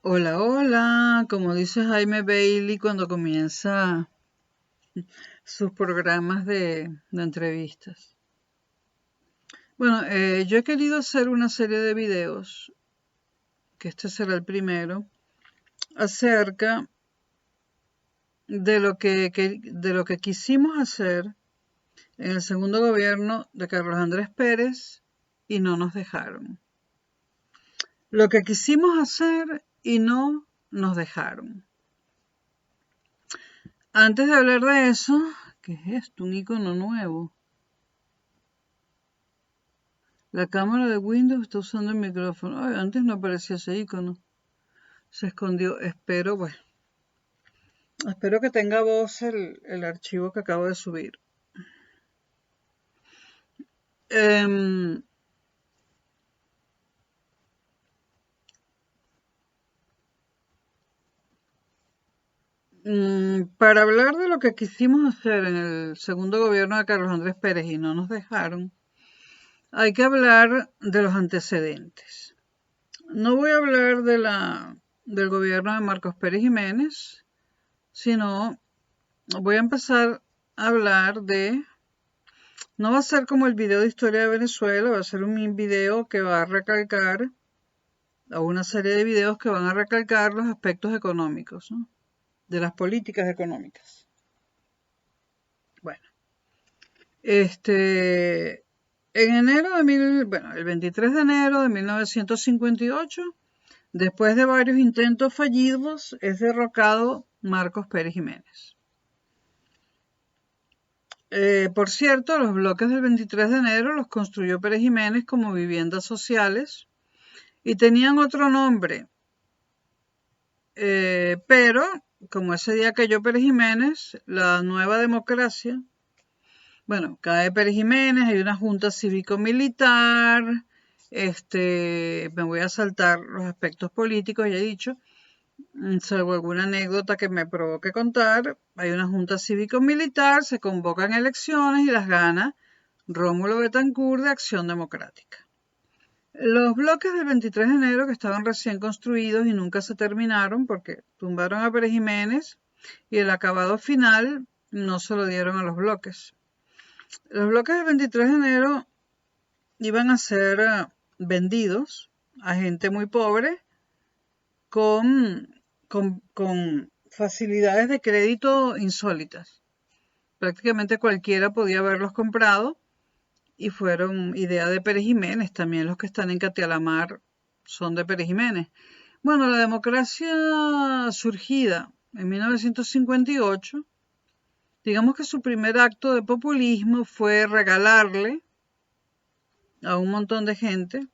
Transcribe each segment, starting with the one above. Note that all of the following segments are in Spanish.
Hola, hola, como dice Jaime Bailey cuando comienza sus programas de entrevistas. Bueno, yo he querido hacer una serie de videos, que este será el primero, acerca de lo que quisimos hacer en el segundo gobierno de Carlos Andrés Pérez y no nos dejaron. Lo que quisimos hacer y no nos dejaron. Antes de hablar de eso, ¿qué es esto? Un icono nuevo. La cámara de Windows está usando el micrófono. Ay, antes no aparecía ese icono. Se escondió. Espero que tenga voz el archivo que acabo de subir. Em, para hablar de lo que quisimos hacer en el segundo gobierno de Carlos Andrés Pérez y no nos dejaron, hay que hablar de los antecedentes. No voy a hablar del gobierno de Marcos Pérez Jiménez, sino voy a empezar a hablar de. No va a ser como el video de historia de Venezuela, va a ser un video que va a recalcar, o una serie de videos que van a recalcar los aspectos económicos, ¿no? De las políticas económicas. Bueno, el 23 de enero de 1958, después de varios intentos fallidos, es derrocado Marcos Pérez Jiménez. Por cierto, los bloques del 23 de enero los construyó Pérez Jiménez como viviendas sociales y tenían otro nombre, pero como ese día cayó Pérez Jiménez, la nueva democracia, bueno, cae Pérez Jiménez, hay una junta cívico-militar, me voy a saltar los aspectos políticos, ya he dicho, salvo alguna anécdota que me provoque contar, hay una junta cívico-militar, se convocan elecciones y las gana Rómulo Betancourt de Acción Democrática. Los bloques del 23 de enero que estaban recién construidos y nunca se terminaron porque tumbaron a Pérez Jiménez y el acabado final no se lo dieron a los bloques. Los bloques del 23 de enero iban a ser vendidos a gente muy pobre con facilidades de crédito insólitas. Prácticamente cualquiera podía haberlos comprado y fueron idea de Pérez Jiménez. También los que están en Catialamar son de Pérez Jiménez. Bueno, la democracia surgida en 1958, digamos que su primer acto de populismo fue regalarle a un montón de gente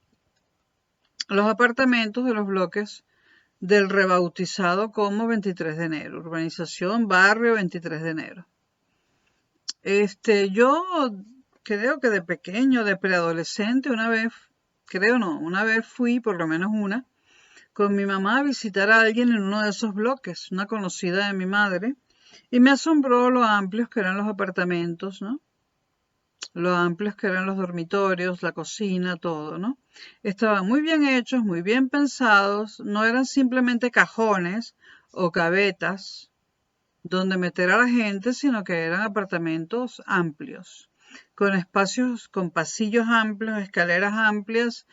los apartamentos de los bloques del rebautizado como 23 de enero, urbanización Barrio 23 de enero. Yo creo que de pequeño, de preadolescente, una vez fui, por lo menos una, con mi mamá a visitar a alguien en uno de esos bloques, una conocida de mi madre, y me asombró lo amplios que eran los apartamentos, ¿no? Lo amplios que eran los dormitorios, la cocina, todo, ¿no? Estaban muy bien hechos, muy bien pensados, no eran simplemente cajones o cabetas donde meter a la gente, sino que eran apartamentos amplios, con espacios, con pasillos amplios, escaleras amplias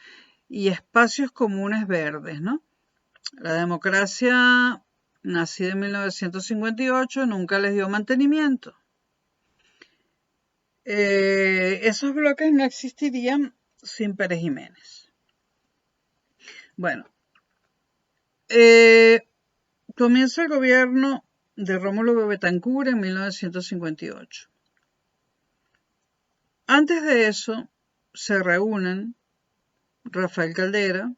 y espacios comunes verdes, ¿no? La democracia, nacida en 1958, nunca les dio mantenimiento. Esos bloques no existirían sin Pérez Jiménez. Bueno, comienza el gobierno de Rómulo Betancourt en 1958. Antes de eso, se reúnen Rafael Caldera,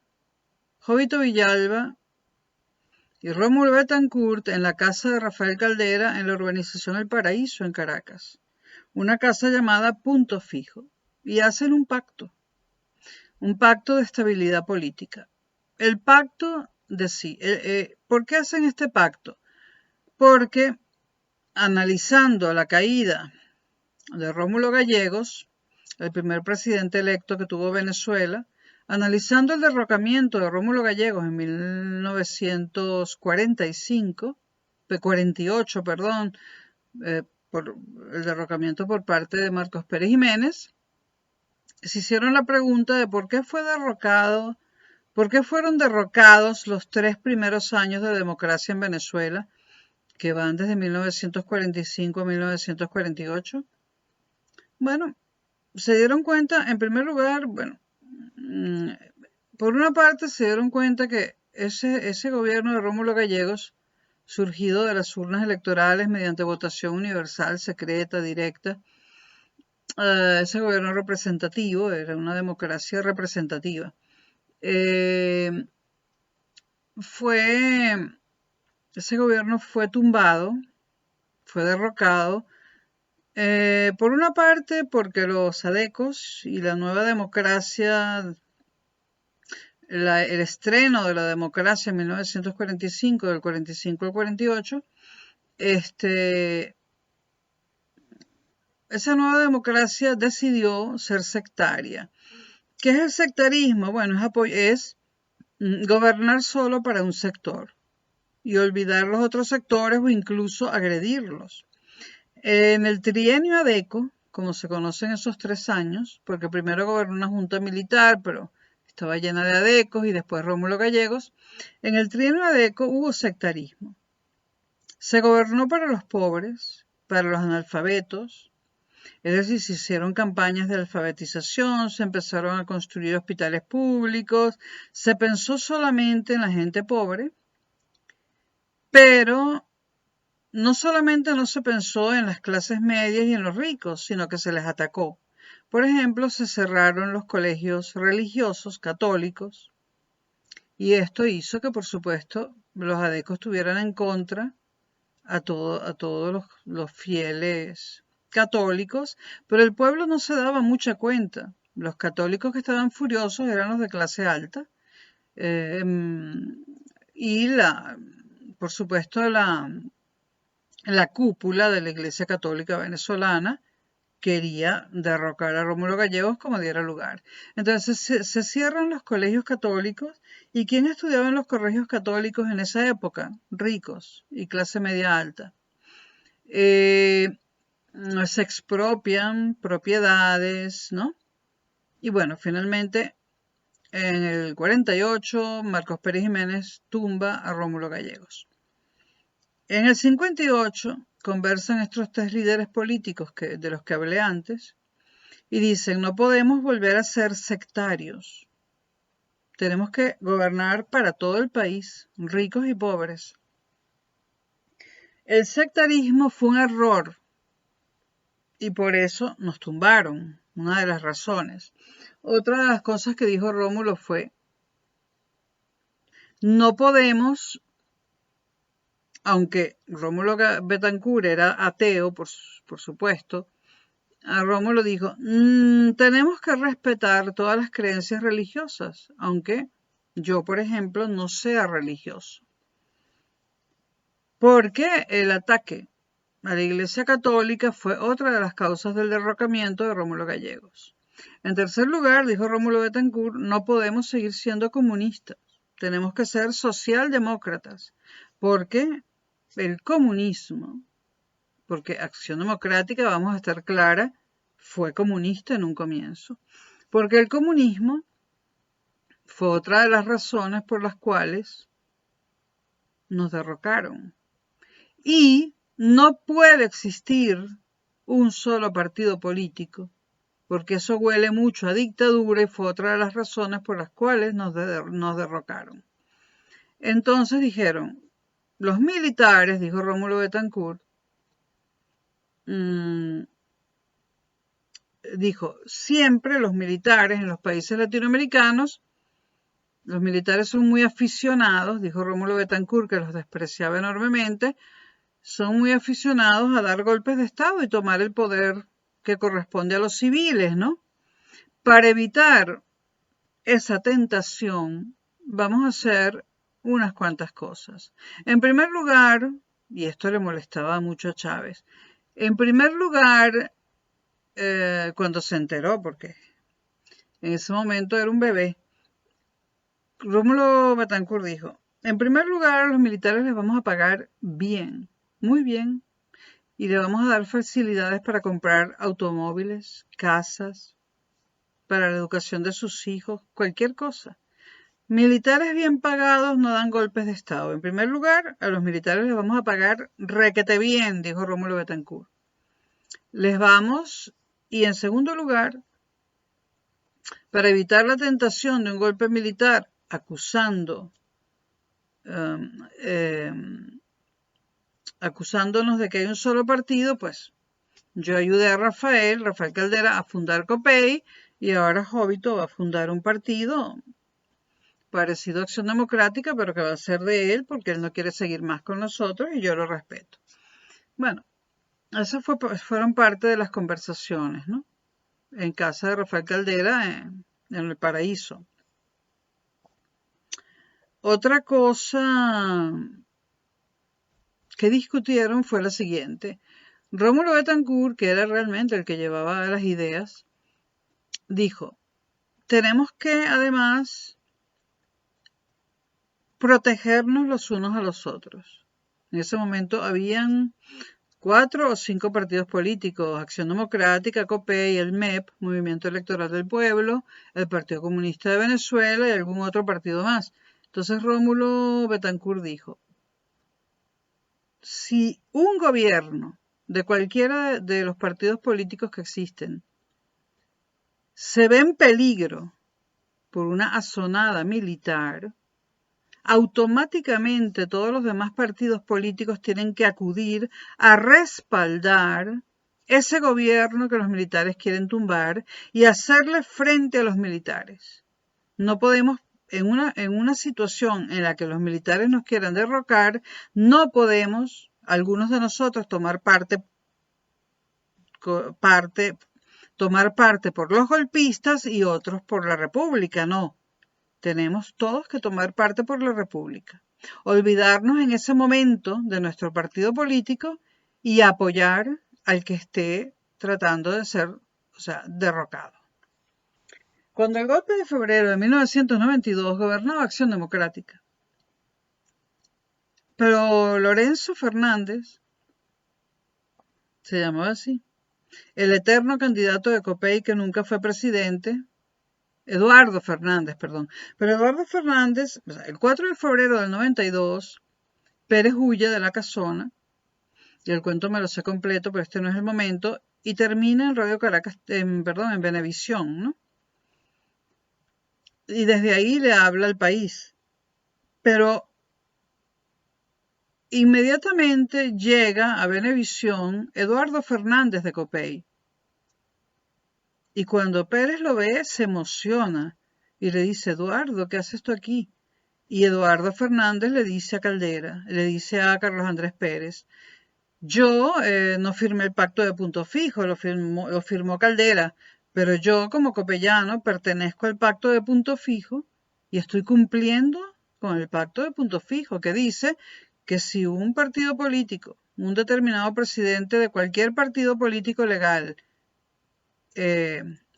Jovito Villalba y Rómulo Betancourt en la casa de Rafael Caldera en la urbanización El Paraíso en Caracas, una casa llamada Punto Fijo, y hacen un pacto de estabilidad política. El pacto de sí. ¿Por qué hacen este pacto? Porque analizando la caída de Rómulo Gallegos, el primer presidente electo que tuvo Venezuela, Analizando el derrocamiento de Rómulo Gallegos en 1948, perdón, por el derrocamiento por parte de Marcos Pérez Jiménez, se hicieron la pregunta de por qué fueron derrocados los 3 primeros años de democracia en Venezuela, que van desde 1945 a 1948. Bueno, se dieron cuenta, en primer lugar, por una parte se dieron cuenta que ese gobierno de Rómulo Gallegos, surgido de las urnas electorales mediante votación universal, secreta, directa, ese gobierno representativo, era una democracia representativa, ese gobierno fue tumbado, fue derrocado, por una parte porque los adecos y la nueva democracia, el estreno de la democracia en 1945, del 45 al 48, esa nueva democracia decidió ser sectaria. ¿Qué es el sectarismo? Bueno, es gobernar solo para un sector y olvidar los otros sectores o incluso agredirlos. En el trienio ADECO, como se conocen esos 3 años, porque primero gobernó una junta militar, pero estaba llena de adecos, y después Rómulo Gallegos, en el trienio ADECO hubo sectarismo. Se gobernó para los pobres, para los analfabetos, es decir, se hicieron campañas de alfabetización, se empezaron a construir hospitales públicos, se pensó solamente en la gente pobre, pero no solamente no se pensó en las clases medias y en los ricos, sino que se les atacó. Por ejemplo, se cerraron los colegios religiosos católicos y esto hizo que, por supuesto, los adecos estuvieran en contra a todos los fieles católicos, pero el pueblo no se daba mucha cuenta. Los católicos que estaban furiosos eran los de clase alta y por supuesto, la cúpula de la Iglesia Católica Venezolana quería derrocar a Rómulo Gallegos como diera lugar. Entonces se cierran los colegios católicos. ¿Y quién estudiaba en los colegios católicos en esa época? Ricos y clase media alta. Se expropian propiedades, ¿no? Y bueno, finalmente en el 48 Marcos Pérez Jiménez tumba a Rómulo Gallegos. En el 58 conversan estos 3 líderes políticos de los que hablé antes y dicen: no podemos volver a ser sectarios. Tenemos que gobernar para todo el país, ricos y pobres. El sectarismo fue un error y por eso nos tumbaron, una de las razones. Otra de las cosas que dijo Rómulo fue: no podemos, aunque Rómulo Betancourt era ateo, por supuesto, a Rómulo dijo: tenemos que respetar todas las creencias religiosas, aunque yo, por ejemplo, no sea religioso. Porque el ataque a la Iglesia Católica fue otra de las causas del derrocamiento de Rómulo Gallegos. En tercer lugar, dijo Rómulo Betancourt, no podemos seguir siendo comunistas, tenemos que ser socialdemócratas, porque el comunismo, porque Acción Democrática, vamos a estar clara, fue comunista en un comienzo, porque el comunismo fue otra de las razones por las cuales nos derrocaron. Y no puede existir un solo partido político, porque eso huele mucho a dictadura y fue otra de las razones por las cuales nos derrocaron. Entonces dijeron, los militares, dijo Rómulo Betancourt, dijo, siempre los militares en los países latinoamericanos, los militares son muy aficionados, dijo Rómulo Betancourt, que los despreciaba enormemente, son muy aficionados a dar golpes de Estado y tomar el poder que corresponde a los civiles, ¿no? Para evitar esa tentación, vamos a hacer unas cuantas cosas. En primer lugar, y esto le molestaba mucho a Chávez, en primer lugar, cuando se enteró, porque en ese momento era un bebé, Rómulo Betancourt dijo, en primer lugar, a los militares les vamos a pagar bien, muy bien, y le vamos a dar facilidades para comprar automóviles, casas, para la educación de sus hijos, cualquier cosa. Militares bien pagados no dan golpes de Estado. En primer lugar, a los militares les vamos a pagar requete bien, dijo Rómulo Betancourt. Les vamos, y en segundo lugar, para evitar la tentación de un golpe militar acusándonos de que hay un solo partido, pues yo ayudé a Rafael Caldera, a fundar COPEI, y ahora Jovito va a fundar un partido parecido a Acción Democrática, pero que va a ser de él porque él no quiere seguir más con nosotros y yo lo respeto. Bueno, esas fueron parte de las conversaciones, ¿no? En casa de Rafael Caldera, en el Paraíso. Otra cosa que discutieron fue la siguiente. Rómulo Betancourt, que era realmente el que llevaba las ideas, dijo, tenemos que además protegernos los unos a los otros. En ese momento habían 4 o 5 partidos políticos, Acción Democrática, COPEI, el MEP, Movimiento Electoral del Pueblo, el Partido Comunista de Venezuela y algún otro partido más. Entonces Rómulo Betancourt dijo, si un gobierno de cualquiera de los partidos políticos que existen se ve en peligro por una asonada militar, automáticamente todos los demás partidos políticos tienen que acudir a respaldar ese gobierno que los militares quieren tumbar y hacerle frente a los militares. No podemos, en una situación en la que los militares nos quieran derrocar, no podemos, algunos de nosotros, tomar parte por los golpistas y otros por la República, no. Tenemos todos que tomar parte por la República. Olvidarnos en ese momento de nuestro partido político y apoyar al que esté tratando de ser, derrocado. Cuando el golpe de febrero de 1992 gobernaba Acción Democrática, pero Lorenzo Fernández, se llamaba así, el eterno candidato de COPEI que nunca fue presidente, Eduardo Fernández, perdón. Pero Eduardo Fernández, el 4 de febrero del 92, Pérez huye de la casona, y el cuento me lo sé completo, pero este no es el momento, y termina en Radio Caracas, en Venevisión, ¿no? Y desde ahí le habla al país. Pero inmediatamente llega a Venevisión Eduardo Fernández de COPEI. Y cuando Pérez lo ve, se emociona y le dice, Eduardo, ¿qué haces tú aquí? Y Eduardo Fernández le dice a Caldera, le dice a Carlos Andrés Pérez, yo no firmé el pacto de punto fijo, lo firmó Caldera, pero yo como copellano pertenezco al pacto de punto fijo y estoy cumpliendo con el pacto de punto fijo, que dice que si un partido político, un determinado presidente de cualquier partido político legal,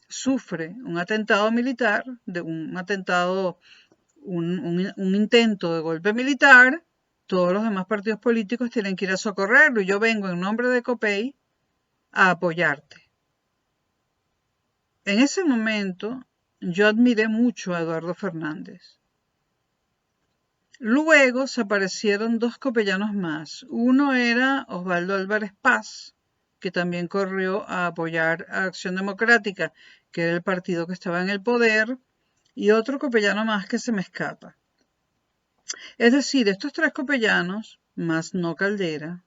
sufre un atentado militar, un intento de golpe militar, todos los demás partidos políticos tienen que ir a socorrerlo. Y yo vengo en nombre de COPEI a apoyarte. En ese momento, yo admiré mucho a Eduardo Fernández. Luego se aparecieron 2 copellanos más. Uno era Osvaldo Álvarez Paz, que también corrió a apoyar a Acción Democrática, que era el partido que estaba en el poder, y otro copellano más que se me escapa. Es decir, estos 3 copellanos, más no Caldera,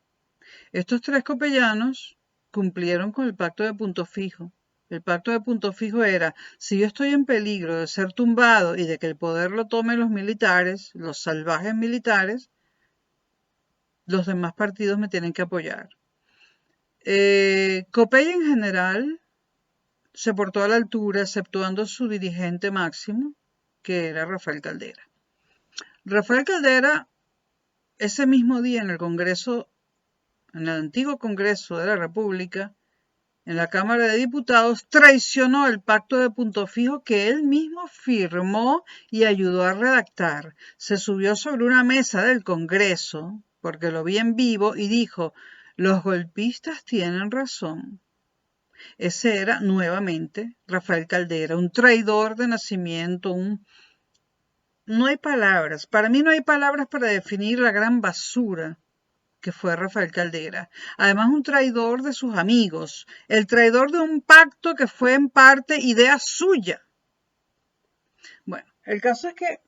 estos 3 copellanos cumplieron con el pacto de punto fijo. El pacto de punto fijo era, si yo estoy en peligro de ser tumbado y de que el poder lo tomen los militares, los salvajes militares, los demás partidos me tienen que apoyar. COPEI en general se portó a la altura, exceptuando su dirigente máximo, que era Rafael Caldera. Rafael Caldera, ese mismo día en el Congreso, en el antiguo Congreso de la República, en la Cámara de Diputados, traicionó el pacto de punto fijo que él mismo firmó y ayudó a redactar. Se subió sobre una mesa del Congreso, porque lo vi en vivo, y dijo, los golpistas tienen razón. Ese era, nuevamente, Rafael Caldera, un traidor de nacimiento, No hay palabras, para mí no hay palabras para definir la gran basura que fue Rafael Caldera. Además, un traidor de sus amigos, el traidor de un pacto que fue en parte idea suya. Bueno, el caso es que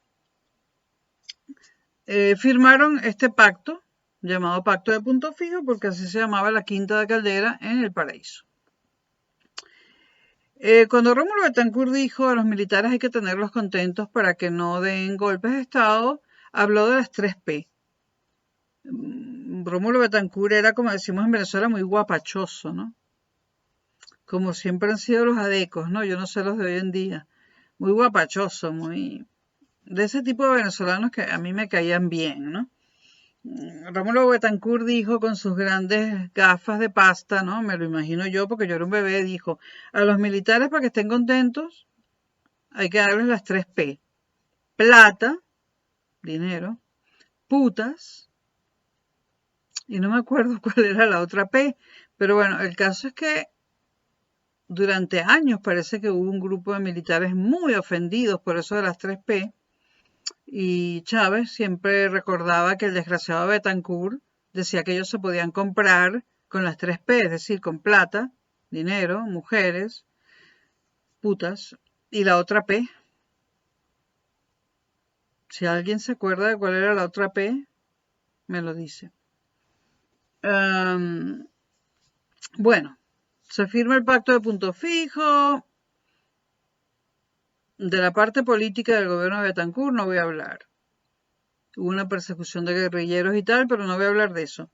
firmaron este pacto, llamado Pacto de Punto Fijo, porque así se llamaba la Quinta de Caldera en el Paraíso. Cuando Rómulo Betancourt dijo a los militares hay que tenerlos contentos para que no den golpes de Estado, habló de las 3P. Rómulo Betancourt era, como decimos en Venezuela, muy guapachoso, ¿no? Como siempre han sido los adecos, ¿no? Yo no sé los de hoy en día. Muy guapachoso, muy... de ese tipo de venezolanos que a mí me caían bien, ¿no? Rómulo Betancourt dijo con sus grandes gafas de pasta, ¿no? Me lo imagino yo porque yo era un bebé, dijo, a los militares para que estén contentos hay que darles las 3P. Plata, dinero, putas, y no me acuerdo cuál era la otra P, pero bueno, el caso es que durante años parece que hubo un grupo de militares muy ofendidos por eso de las 3P, y Chávez siempre recordaba que el desgraciado Betancourt decía que ellos se podían comprar con las 3P, es decir, con plata, dinero, mujeres, putas, y la otra P. Si alguien se acuerda de cuál era la otra P, me lo dice. Bueno, se firma el pacto de punto fijo. De la parte política del gobierno de Betancourt no voy a hablar. Hubo una persecución de guerrilleros y tal, pero no voy a hablar de eso.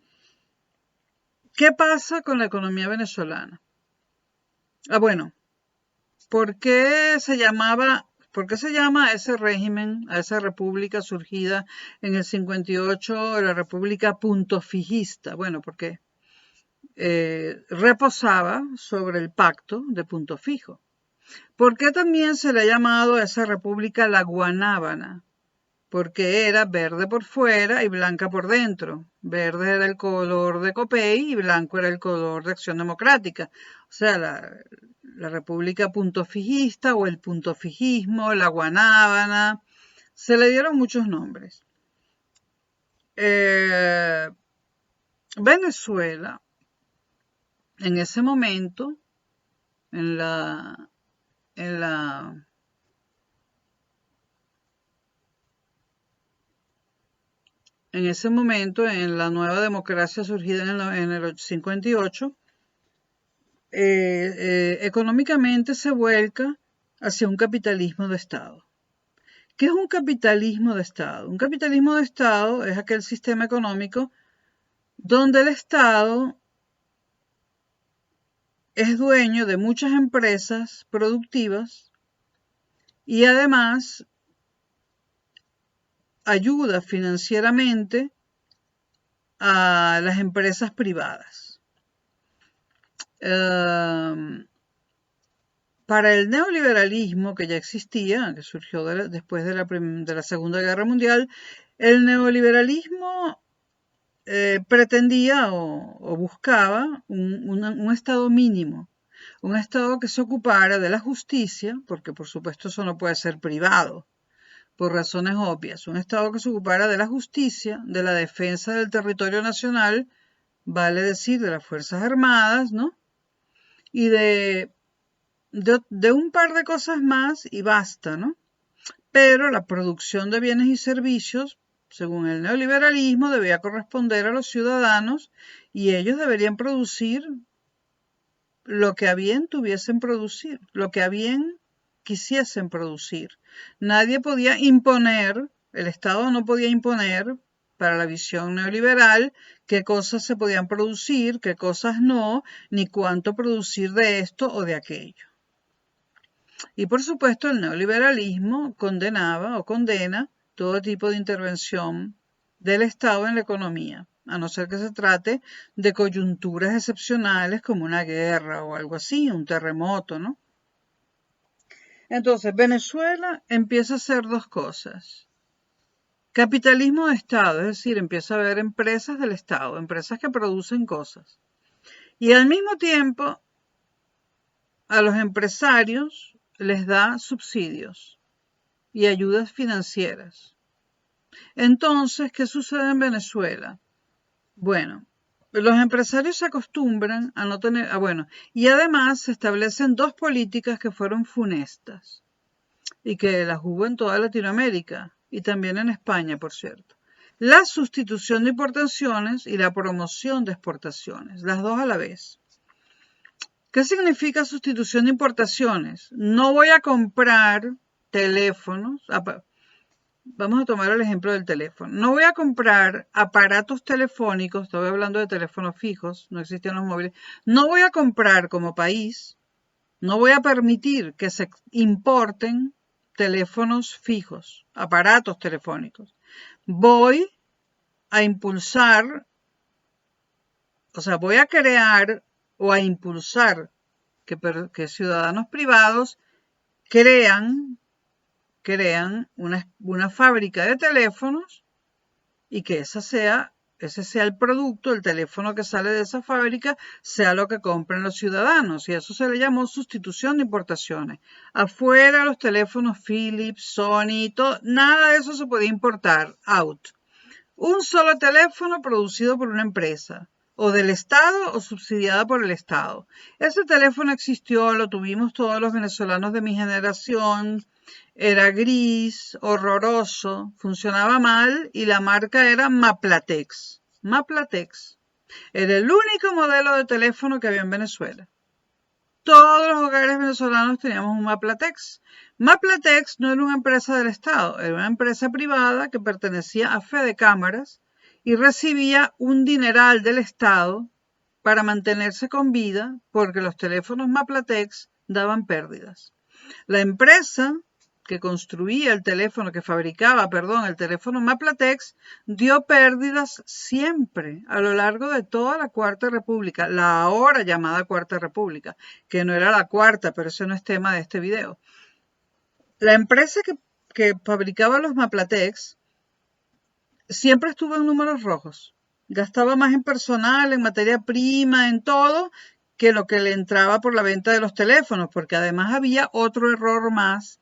¿Qué pasa con la economía venezolana? Bueno, ¿por qué se llama a ese régimen, a esa república surgida en el 58, la república punto fijista? Bueno, porque reposaba sobre el pacto de punto fijo. ¿Por qué también se le ha llamado a esa república la Guanábana? Porque era verde por fuera y blanca por dentro. Verde era el color de Copey y blanco era el color de Acción Democrática. O sea, la república punto fijista o el punto fijismo, la Guanábana, se le dieron muchos nombres. Venezuela, en ese momento, en la nueva democracia surgida en el 58, económicamente se vuelca hacia un capitalismo de Estado. ¿Qué es un capitalismo de Estado? Un capitalismo de Estado es aquel sistema económico donde el Estado es dueño de muchas empresas productivas y además ayuda financieramente a las empresas privadas. Para el neoliberalismo que ya existía, que surgió después de la Segunda Guerra Mundial, el neoliberalismo pretendía o buscaba un Estado mínimo, un Estado que se ocupara de la justicia, porque por supuesto eso no puede ser privado, por razones obvias, un Estado que se ocupara de la justicia, de la defensa del territorio nacional, vale decir, de las Fuerzas Armadas, ¿no? Y de un par de cosas más y basta, ¿no? Pero la producción de bienes y servicios, según el neoliberalismo, debía corresponder a los ciudadanos y ellos deberían producir lo que a bien tuviesen producir, lo que a bien quisiesen producir. Nadie podía imponer, el Estado no podía imponer para la visión neoliberal qué cosas se podían producir, qué cosas no, ni cuánto producir de esto o de aquello. Y por supuesto el neoliberalismo condenaba o condena todo tipo de intervención del Estado en la economía. a no ser que se trate de coyunturas excepcionales como una guerra o algo así, un terremoto, ¿no? Entonces, Venezuela empieza a hacer dos cosas. Capitalismo de Estado, es decir, empieza a haber empresas del Estado, empresas que producen cosas. Y al mismo tiempo, a los empresarios les da subsidios y ayudas financieras. Entonces, ¿qué sucede en Venezuela? Bueno, los empresarios se acostumbran a no tener, bueno, y además se establecen dos políticas que fueron funestas y que las hubo en toda Latinoamérica y también en España, por cierto. La sustitución de importaciones y la promoción de exportaciones, las dos a la vez. ¿Qué significa sustitución de importaciones? No voy a comprar teléfonos. Vamos a tomar el ejemplo del teléfono. No voy a comprar aparatos telefónicos, estoy hablando de teléfonos fijos, no existen los móviles. No voy a comprar como país, no voy a permitir que se importen teléfonos fijos, aparatos telefónicos. Voy a impulsar, o sea, voy a crear o a impulsar que ciudadanos privados crean una fábrica de teléfonos y que ese sea el producto, el teléfono que sale de esa fábrica, sea lo que compren los ciudadanos. Y eso se le llamó sustitución de importaciones. Afuera los teléfonos Philips, Sony, nada de eso se podía importar, out. Un solo teléfono producido por una empresa, o del Estado o subsidiada por el Estado. Ese teléfono existió, lo tuvimos todos los venezolanos de mi generación. Era gris, horroroso, funcionaba mal y la marca era Maplatex. Maplatex. Era el único modelo de teléfono que había en Venezuela. Todos los hogares venezolanos teníamos un Maplatex. Maplatex no era una empresa del Estado, era una empresa privada que pertenecía a Fede Cámaras y recibía un dineral del Estado para mantenerse con vida porque los teléfonos Maplatex daban pérdidas. La empresa que construía el teléfono, que fabricaba, perdón, el teléfono Maplatex, dio pérdidas siempre a lo largo de toda la Cuarta República, la ahora llamada Cuarta República, que no era la cuarta, pero eso no es tema de este video. La empresa que fabricaba los Maplatex siempre estuvo en números rojos. Gastaba más en personal, en materia prima, en todo, que lo que le entraba por la venta de los teléfonos, porque además había otro error más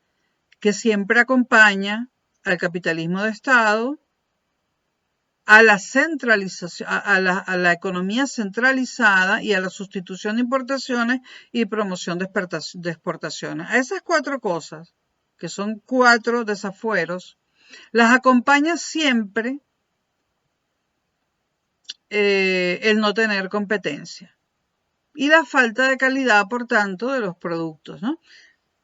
que siempre acompaña al capitalismo de Estado, a la centralización, a la economía centralizada y a la sustitución de importaciones y promoción de exportaciones. A esas cuatro cosas, que son cuatro desafueros, las acompaña siempre el no tener competencia y la falta de calidad, por tanto, de los productos, ¿no?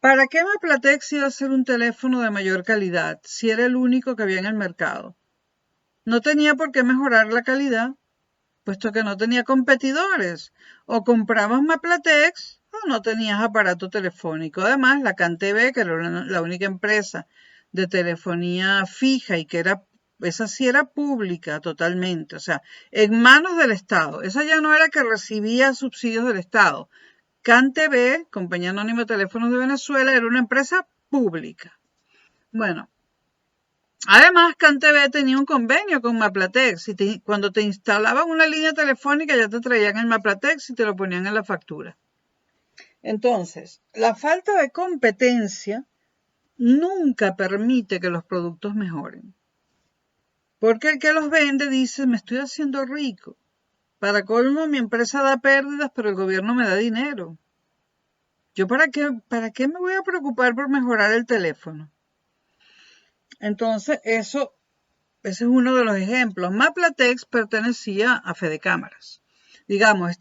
¿Para qué Maplatex iba a ser un teléfono de mayor calidad si era el único que había en el mercado? No tenía por qué mejorar la calidad, puesto que no tenía competidores. O comprabas Maplatex o no tenías aparato telefónico. Además, la CanTV, que era la única empresa de telefonía fija y que esa sí era pública totalmente, o sea, en manos del Estado. Esa ya no era que recibía subsidios del Estado. CanTV, Compañía Anónima de Teléfonos de Venezuela, era una empresa pública. Bueno, además CanTV tenía un convenio con Maplatex y cuando te instalaban una línea telefónica ya te traían el Maplatex y te lo ponían en la factura. Entonces, la falta de competencia nunca permite que los productos mejoren. Porque el que los vende dice, me estoy haciendo rico. Para colmo, mi empresa da pérdidas, pero el gobierno me da dinero. ¿Yo para qué me voy a preocupar por mejorar el teléfono? Entonces, ese es uno de los ejemplos. Maplatex pertenecía a Fede Cámaras. Digamos,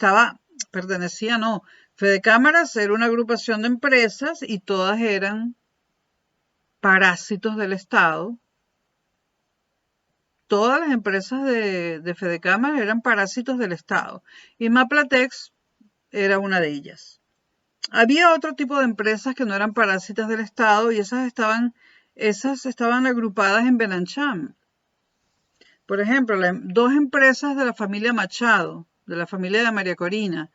Fede Cámaras era una agrupación de empresas y todas eran parásitos del Estado. Todas las empresas de Fede Cámaras eran parásitos del Estado. Y Maplatex era una de ellas. Había otro tipo de empresas que no eran parásitas del Estado y esas estaban agrupadas en Benancham. Por ejemplo, dos empresas de la familia Machado, de la familia de María Corina.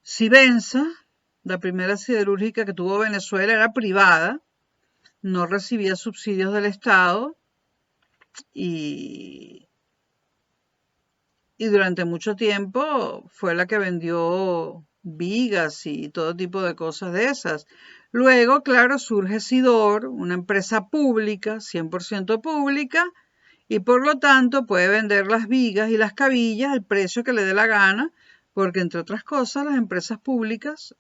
Civenza, la primera siderúrgica que tuvo Venezuela, era privada, no recibía subsidios del Estado y, y durante mucho tiempo fue la que vendió vigas y todo tipo de cosas de esas. Luego, claro, surge Sidor, una empresa pública, 100% pública, y por lo tanto puede vender las vigas y las cabillas al precio que le dé la gana, porque entre otras cosas las empresas públicas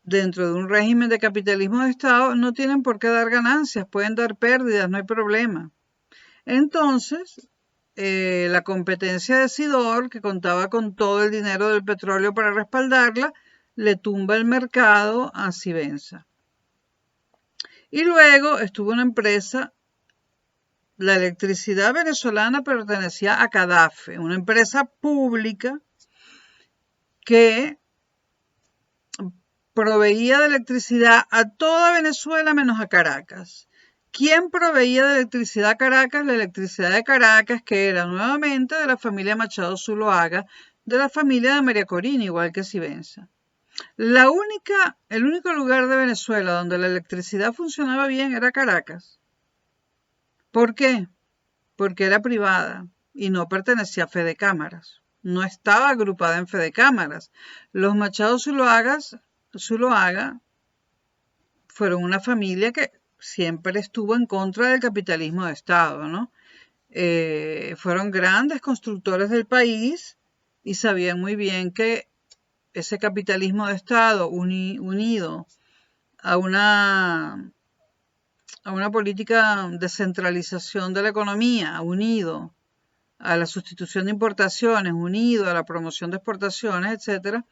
dentro de un régimen de capitalismo de Estado no tienen por qué dar ganancias, pueden dar pérdidas, no hay problema. Entonces, la competencia de Sidor, que contaba con todo el dinero del petróleo para respaldarla, le tumba el mercado a Civenza. Y luego estuvo una empresa, la electricidad venezolana pertenecía a Cadafe, una empresa pública que proveía de electricidad a toda Venezuela menos a Caracas. ¿Quién proveía de electricidad a Caracas? La electricidad de Caracas, que era nuevamente de la familia Machado Zuloaga, de la familia de María Corina, igual que Civenza. El único lugar de Venezuela donde la electricidad funcionaba bien era Caracas. ¿Por qué? Porque era privada y no pertenecía a Fedecámaras. No estaba agrupada en Fedecámaras. Los Machado Zuloaga fueron una familia que siempre estuvo en contra del capitalismo de Estado, ¿no? Fueron grandes constructores del país y sabían muy bien que ese capitalismo de Estado unido a una política de centralización de la economía, unido a la sustitución de importaciones, unido a la promoción de exportaciones, etcétera,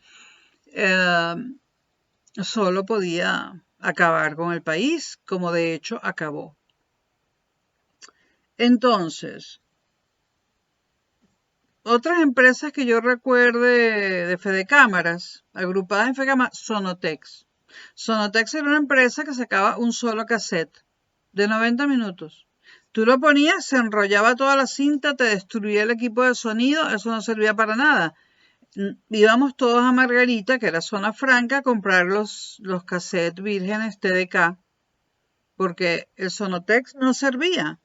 solo podía acabar con el país, como de hecho acabó. Entonces, otras empresas que yo recuerde de Fedecámaras, agrupadas en Fedecámaras, Sonotex. Sonotex era una empresa que sacaba un solo cassette de 90 minutos. Tú lo ponías, se enrollaba toda la cinta, te destruía el equipo de sonido, eso no servía para nada. Íbamos todos a Margarita, que era zona franca, a comprar los cassettes vírgenes TDK, porque el Sonotex no servía.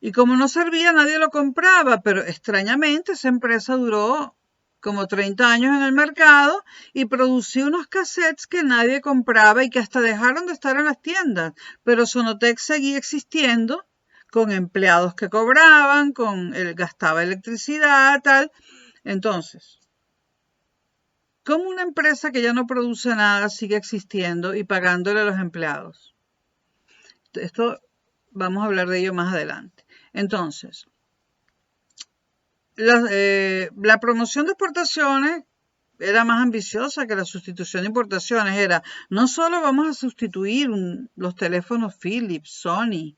Y como no servía, nadie lo compraba, pero extrañamente esa empresa duró como 30 años en el mercado y producía unos cassettes que nadie compraba y que hasta dejaron de estar en las tiendas. Pero Sonotex seguía existiendo con empleados que cobraban, gastaba electricidad, tal. Entonces, ¿cómo una empresa que ya no produce nada sigue existiendo y pagándole a los empleados? Esto vamos a hablar de ello más adelante. Entonces, la promoción de exportaciones era más ambiciosa que la sustitución de importaciones. Era, no solo vamos a sustituir los teléfonos Philips, Sony,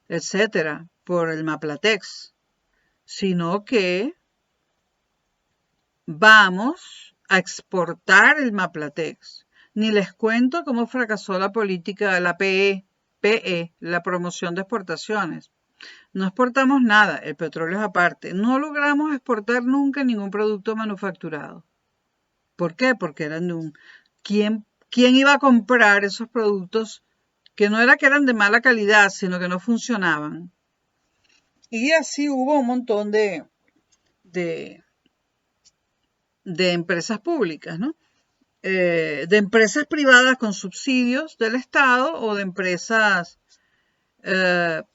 etcétera, por el Maplatex, sino que vamos a exportar el Maplatex. Ni les cuento cómo fracasó la política, la PE, la promoción de exportaciones. No exportamos nada, el petróleo es aparte. No logramos exportar nunca ningún producto manufacturado. ¿Por qué? Porque eran de ¿Quién iba a comprar esos productos que no era que eran de mala calidad, sino que no funcionaban? Y así hubo un montón de empresas públicas, ¿no? De empresas privadas con subsidios del Estado o de empresas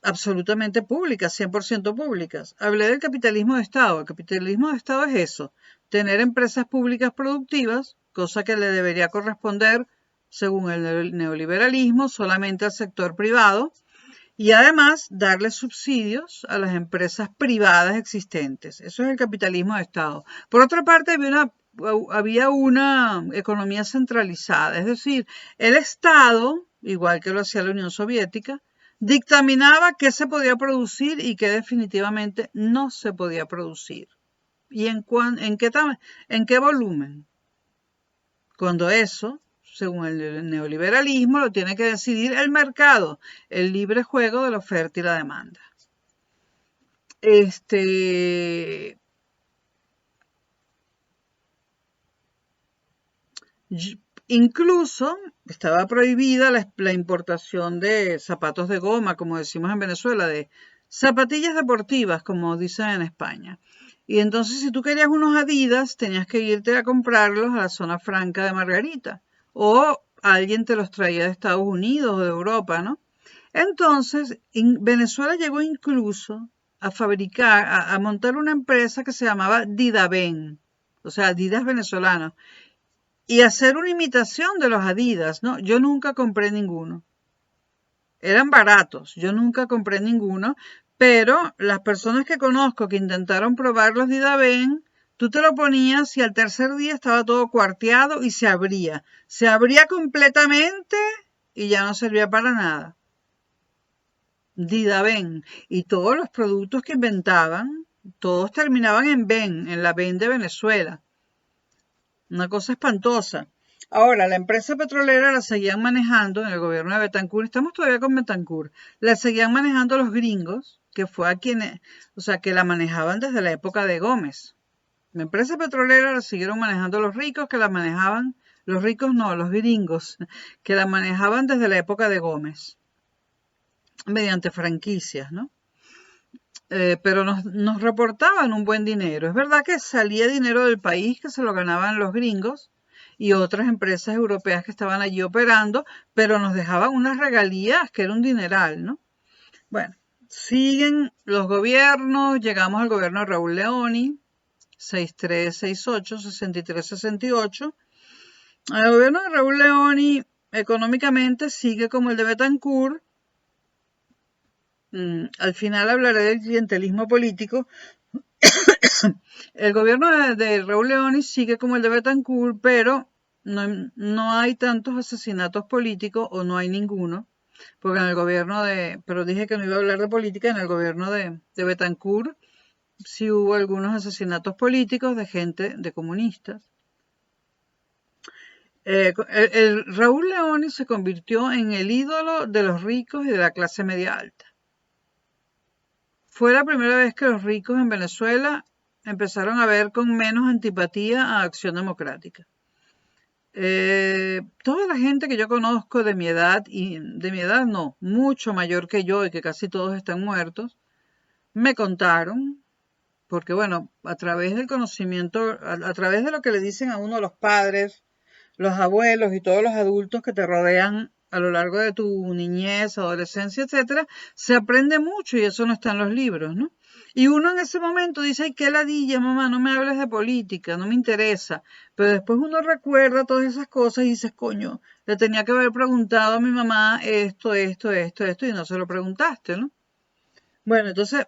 absolutamente públicas, 100% públicas. Hablé del capitalismo de Estado. El capitalismo de Estado es eso, tener empresas públicas productivas, cosa que le debería corresponder, según el neoliberalismo, solamente al sector privado, y además darle subsidios a las empresas privadas existentes. Eso es el capitalismo de Estado. Por otra parte, había una economía centralizada, es decir, el Estado, igual que lo hacía la Unión Soviética, dictaminaba qué se podía producir y qué definitivamente no se podía producir. ¿Y en qué volumen? Cuando eso, según el neoliberalismo, lo tiene que decidir el mercado, el libre juego de la oferta y la demanda. Este, incluso estaba prohibida la importación de zapatos de goma, como decimos en Venezuela, de zapatillas deportivas, como dicen en España. Y entonces si tú querías unos Adidas, tenías que irte a comprarlos a la zona franca de Margarita. O alguien te los traía de Estados Unidos o de Europa, ¿no? Entonces, Venezuela llegó incluso a fabricar, a montar una empresa que se llamaba Didaven, o sea, Adidas venezolano, y hacer una imitación de los Adidas, ¿no? Yo nunca compré ninguno. Eran baratos, yo nunca compré ninguno, pero las personas que conozco que intentaron probar los Didaven, tú te lo ponías y al tercer día estaba todo cuarteado y se abría. Se abría completamente y ya no servía para nada. Didaven. Y todos los productos que inventaban, todos terminaban en Ven, en la Ven de Venezuela. Una cosa espantosa. Ahora, la empresa petrolera la seguían manejando en el gobierno de Betancur. Estamos todavía con Betancur. La seguían manejando los gringos, que fue a quienes, o sea, que la manejaban desde la época de Gómez. La empresa petrolera la siguieron manejando los ricos, que la manejaban, los ricos no, los gringos, que la manejaban desde la época de Gómez, mediante franquicias, ¿no? Pero nos reportaban un buen dinero. Es verdad que salía dinero del país que se lo ganaban los gringos y otras empresas europeas que estaban allí operando, pero nos dejaban unas regalías que era un dineral, ¿no? Bueno, siguen los gobiernos, llegamos al gobierno de Raúl Leoni, 6368, 6368. El gobierno de Raúl Leoni económicamente sigue como el de Betancourt. Al final hablaré del clientelismo político. El gobierno de Raúl Leoni sigue como el de Betancourt, pero no hay tantos asesinatos políticos o no hay ninguno, porque en el gobierno pero dije que no iba a hablar de política, en el gobierno de Betancourt sí hubo algunos asesinatos políticos de gente, de comunistas. El Raúl Leoni se convirtió en el ídolo de los ricos y de la clase media alta. Fue la primera vez que los ricos en Venezuela empezaron a ver con menos antipatía a Acción Democrática. Toda la gente que yo conozco de mi edad, y de mi edad no, mucho mayor que yo y que casi todos están muertos, me contaron, porque bueno, a través del conocimiento, a través de lo que le dicen a uno los padres, los abuelos y todos los adultos que te rodean a lo largo de tu niñez, adolescencia, etcétera, se aprende mucho y eso no está en los libros, ¿no? Y uno en ese momento dice, ay, qué ladilla, mamá, no me hables de política, no me interesa. Pero después uno recuerda todas esas cosas y dices, coño, le tenía que haber preguntado a mi mamá esto, y no se lo preguntaste, ¿no? Bueno, entonces,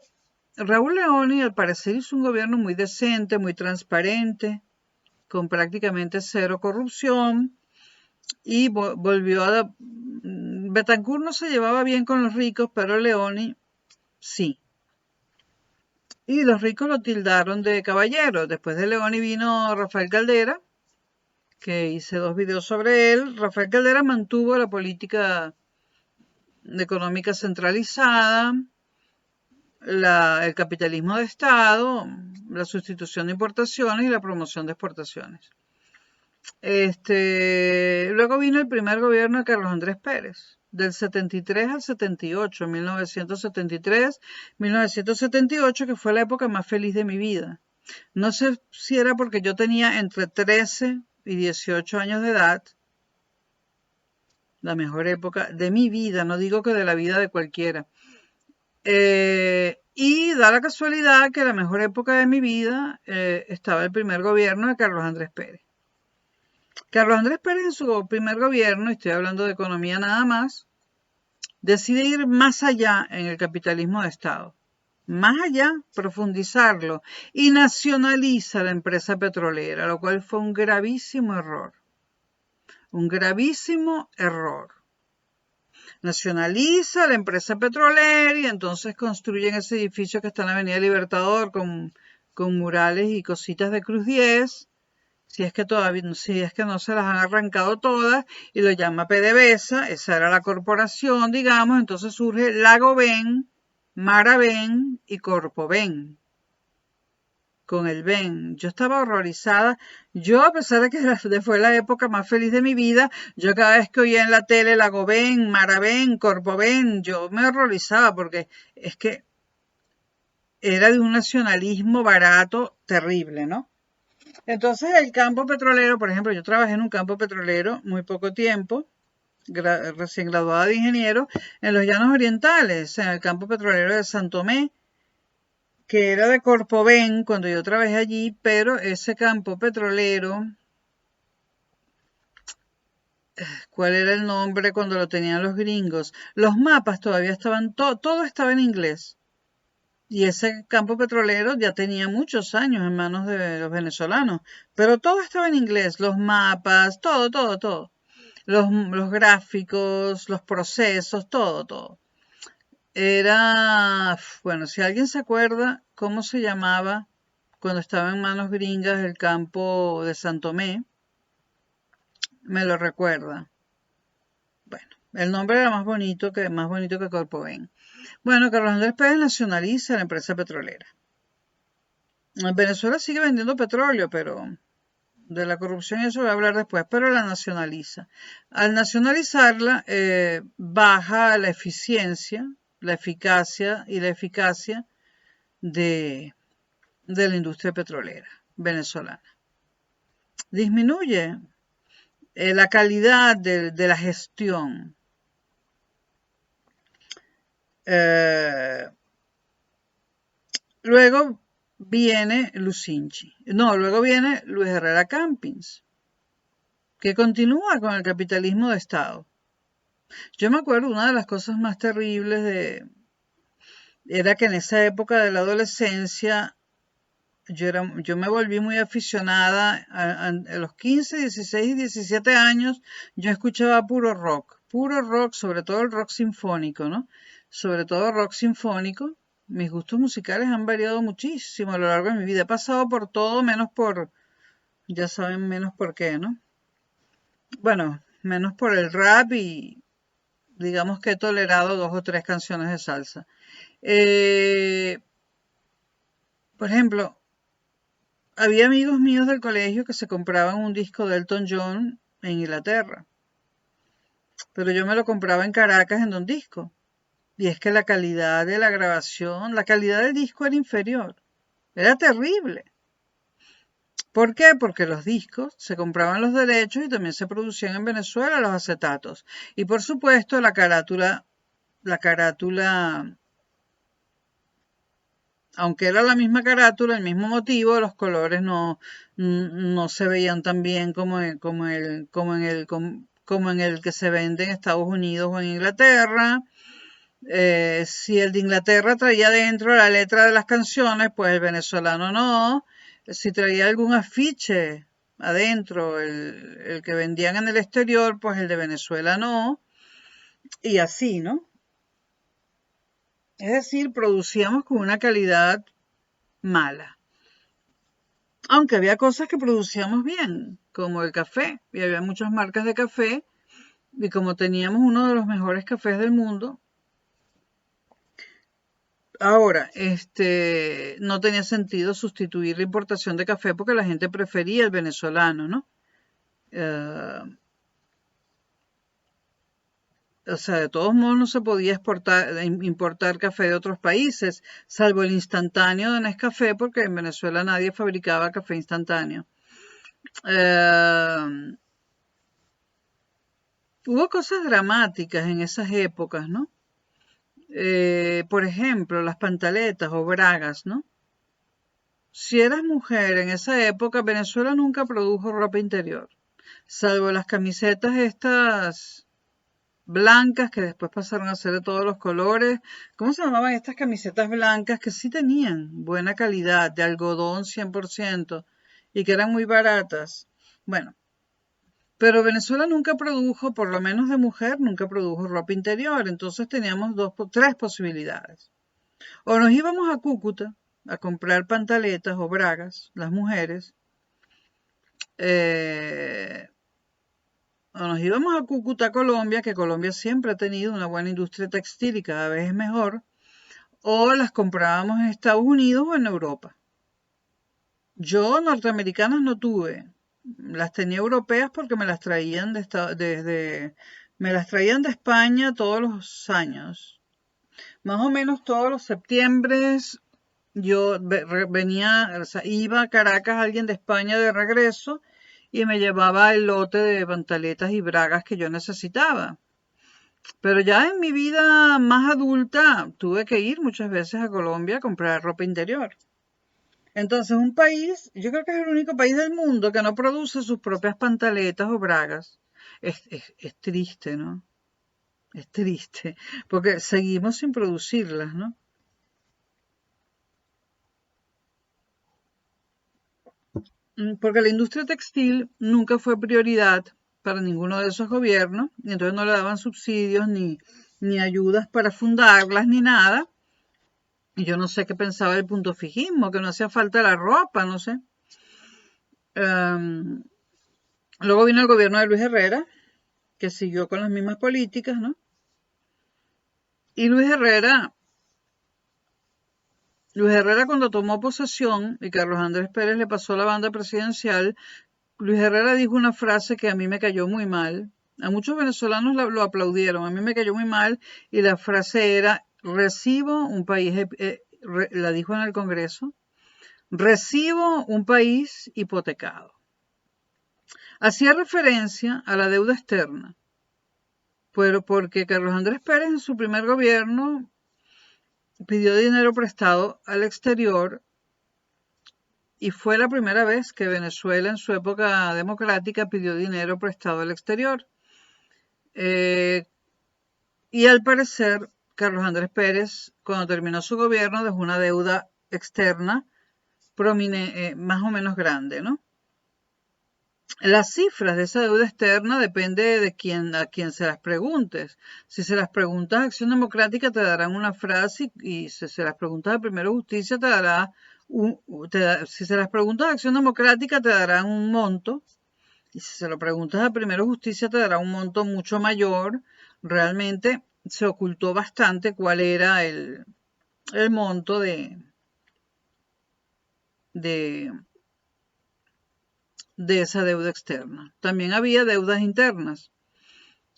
Raúl Leoni al parecer hizo un gobierno muy decente, muy transparente, con prácticamente cero corrupción, y volvió a... Betancourt no se llevaba bien con los ricos, pero Leoni sí. Y los ricos lo tildaron de caballero. Después de Leoni vino Rafael Caldera, que hice 2 videos sobre él. Rafael Caldera mantuvo la política económica centralizada, el capitalismo de Estado, la sustitución de importaciones y la promoción de exportaciones. Luego vino el primer gobierno de Carlos Andrés Pérez, del 73 al 78, 1973, 1978, que fue la época más feliz de mi vida. No sé si era porque yo tenía entre 13 y 18 años de edad, la mejor época de mi vida, no digo que de la vida de cualquiera. Y da la casualidad que la mejor época de mi vida estaba el primer gobierno de Carlos Andrés Pérez. Carlos Andrés Pérez en su primer gobierno, y estoy hablando de economía nada más, decide ir más allá en el capitalismo de Estado. Más allá, profundizarlo, y nacionaliza la empresa petrolera, lo cual fue un gravísimo error. Un gravísimo error. Nacionaliza la empresa petrolera y entonces construyen ese edificio que está en la Avenida Libertador con murales y cositas de Cruz 10, si es que no se las han arrancado todas, y lo llama PDVSA, esa era la corporación, digamos, entonces surge Lagoven, Maravén y Corpovén, con el ven. Yo estaba horrorizada. Yo, a pesar de que fue la época más feliz de mi vida, yo cada vez que oía en la tele Lagobén, Maravén, Corpovén, yo me horrorizaba porque es que era de un nacionalismo barato terrible, ¿no? Entonces el campo petrolero, por ejemplo, yo trabajé en un campo petrolero muy poco tiempo, recién graduada de ingeniero, en los Llanos Orientales, en el campo petrolero de San Tomé, que era de Corpovén cuando yo trabajé allí, pero ese campo petrolero, ¿cuál era el nombre cuando lo tenían los gringos? Los mapas todavía estaban, todo estaba en inglés. Y ese campo petrolero ya tenía muchos años en manos de los venezolanos, pero todo estaba en inglés, los mapas, todo. Los gráficos, los procesos, todo. Era, bueno, si alguien se acuerda cómo se llamaba cuando estaba en manos gringas el campo de San Tomé, me lo recuerda. Bueno, el nombre era más bonito que Corpoven. Bueno, Carlos Andrés Pérez nacionaliza la empresa petrolera. Venezuela sigue vendiendo petróleo, pero de la corrupción y eso voy a hablar después, pero la nacionaliza. Al nacionalizarla, baja la eficiencia, la eficacia de, de la industria petrolera venezolana. Disminuye la calidad de la gestión. Luego viene Lucinchi. No, luego viene Luis Herrera Campins, que continúa con el capitalismo de Estado. Yo me acuerdo, una de las cosas más terribles era que en esa época de la adolescencia yo me volví muy aficionada a los 15, 16 y 17 años. Yo escuchaba puro rock, sobre todo el rock sinfónico, ¿no? Sobre todo rock sinfónico. Mis gustos musicales han variado muchísimo a lo largo de mi vida. He pasado por todo menos por, ya saben, menos por qué, ¿no? Bueno, menos por el rap y digamos que he tolerado 2 o 3 canciones de salsa. Por ejemplo, había amigos míos del colegio que se compraban un disco de Elton John en Inglaterra, pero yo me lo compraba en Caracas en Don Disco. Y es que la calidad de la grabación, la calidad del disco era inferior. Era terrible. ¿Por qué? Porque los discos se compraban los derechos y también se producían en Venezuela los acetatos. Y por supuesto la carátula, aunque era la misma carátula, el mismo motivo, los colores no se veían tan bien como en el que se vende en Estados Unidos o en Inglaterra. Si el de Inglaterra traía dentro la letra de las canciones, pues el venezolano no. Si traía algún afiche adentro, el que vendían en el exterior, pues el de Venezuela no. Y así, ¿no? Es decir, producíamos con una calidad mala. Aunque había cosas que producíamos bien, como el café, y había muchas marcas de café, y como teníamos uno de los mejores cafés del mundo, ahora, no tenía sentido sustituir la importación de café porque la gente prefería el venezolano, ¿no? Eh, o sea, de todos modos no se podía importar café de otros países, salvo el instantáneo de Nescafé, porque en Venezuela nadie fabricaba café instantáneo. Eh, Hubo cosas dramáticas en esas épocas, ¿no? Por ejemplo, las pantaletas o bragas, ¿no? Si eras mujer en esa época, Venezuela nunca produjo ropa interior, salvo las camisetas estas blancas que después pasaron a ser de todos los colores. ¿Cómo se llamaban estas camisetas blancas que sí tenían buena calidad, de algodón 100% y que eran muy baratas? Bueno, pero Venezuela nunca produjo, por lo menos de mujer, nunca produjo ropa interior, entonces teníamos tres posibilidades. O nos íbamos a Cúcuta a comprar pantaletas o bragas, las mujeres, eh, o nos íbamos a Cúcuta, Colombia, que Colombia siempre ha tenido una buena industria textil y cada vez es mejor, o las comprábamos en Estados Unidos o en Europa. Yo norteamericanas no tuve, las tenía europeas porque me las traían me las traían de España todos los años. Más o menos todos los septiembres yo venía, o sea, iba a Caracas alguien de España de regreso y me llevaba el lote de pantaletas y bragas que yo necesitaba. Pero ya en mi vida más adulta tuve que ir muchas veces a Colombia a comprar ropa interior. Entonces, un país, yo creo que es el único país del mundo que no produce sus propias pantaletas o bragas. Es triste, ¿no? Es triste, porque seguimos sin producirlas, ¿no? Porque la industria textil nunca fue prioridad para ninguno de esos gobiernos, y entonces no le daban subsidios ni ayudas para fundarlas ni nada. Y yo no sé qué pensaba el punto fijismo, que no hacía falta la ropa, no sé. Em, Luego vino el gobierno de Luis Herrera, que siguió con las mismas políticas, ¿no? Y Luis Herrera cuando tomó posesión y Carlos Andrés Pérez le pasó la banda presidencial, Luis Herrera dijo una frase que a mí me cayó muy mal. A muchos venezolanos lo aplaudieron, a mí me cayó muy mal y la frase era, recibo un país, la dijo en el Congreso, recibo un país hipotecado. Hacía referencia a la deuda externa, pero porque Carlos Andrés Pérez en su primer gobierno pidió dinero prestado al exterior y fue la primera vez que Venezuela en su época democrática pidió dinero prestado al exterior. Y al parecer, Carlos Andrés Pérez, cuando terminó su gobierno, dejó una deuda externa más o menos grande, ¿no? Las cifras de esa deuda externa depende de a quién se las preguntes. Si se las preguntas a Acción Democrática te darán una frase y si se las preguntas a Primero Justicia te dará si se las preguntas a Acción Democrática te darán un monto y si se lo preguntas a Primero Justicia te dará un monto mucho mayor. Realmente se ocultó bastante cuál era el monto de, de esa deuda externa. También había deudas internas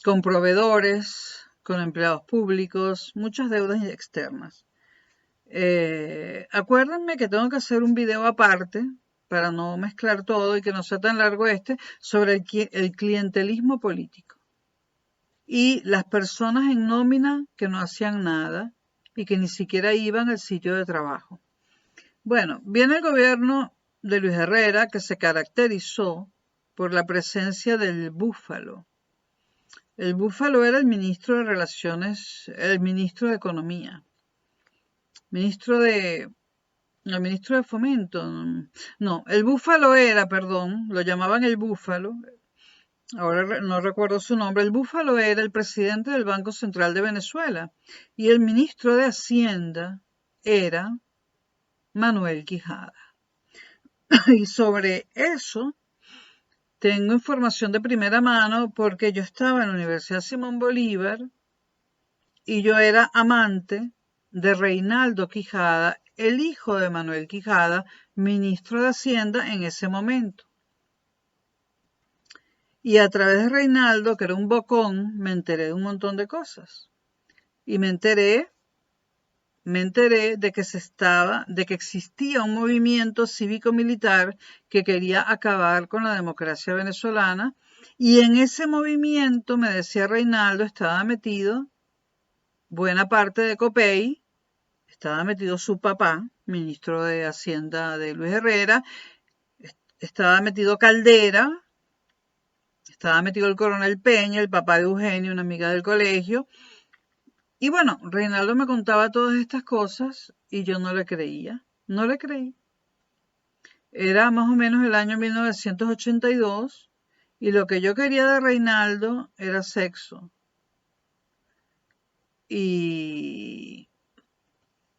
con proveedores, con empleados públicos, muchas deudas externas. Acuérdenme que tengo que hacer un video aparte para no mezclar todo y que no sea tan largo sobre el clientelismo político y las personas en nómina que no hacían nada y que ni siquiera iban al sitio de trabajo. Bueno, viene el gobierno de Luis Herrera que se caracterizó por la presencia del búfalo. El búfalo era el ministro de Relaciones, el ministro de Economía, el ministro de Fomento. No, el búfalo era, perdón, lo llamaban el búfalo, ahora no recuerdo su nombre, el búfalo era el presidente del Banco Central de Venezuela y el ministro de Hacienda era Manuel Quijada. Y sobre eso tengo información de primera mano porque yo estaba en la Universidad Simón Bolívar y yo era amante de Reinaldo Quijada, el hijo de Manuel Quijada, ministro de Hacienda en ese momento. Y a través de Reinaldo, que era un bocón, me enteré de un montón de cosas. Y me enteré de que existía un movimiento cívico-militar que quería acabar con la democracia venezolana. Y en ese movimiento, me decía Reinaldo, estaba metido buena parte de Copey, estaba metido su papá, ministro de Hacienda de Luis Herrera, estaba metido Caldera, estaba metido el coronel Peña, el papá de Eugenio, una amiga del colegio. Y bueno, Reinaldo me contaba todas estas cosas y yo no le creía, no le creí. Era más o menos el año 1982 y lo que yo quería de Reinaldo era sexo. Y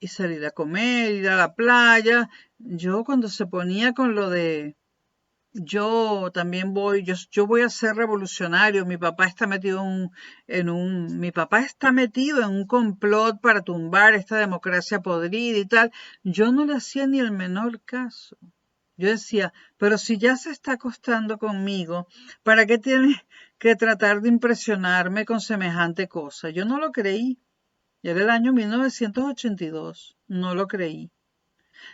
salir a comer, ir a la playa. Yo cuando se ponía con lo de yo también yo voy a ser revolucionario, mi papá está metido en un complot para tumbar esta democracia podrida y tal. Yo no le hacía ni el menor caso. Yo decía, pero si ya se está acostando conmigo, ¿para qué tiene que tratar de impresionarme con semejante cosa? Yo no lo creí. Era el año 1982. No lo creí.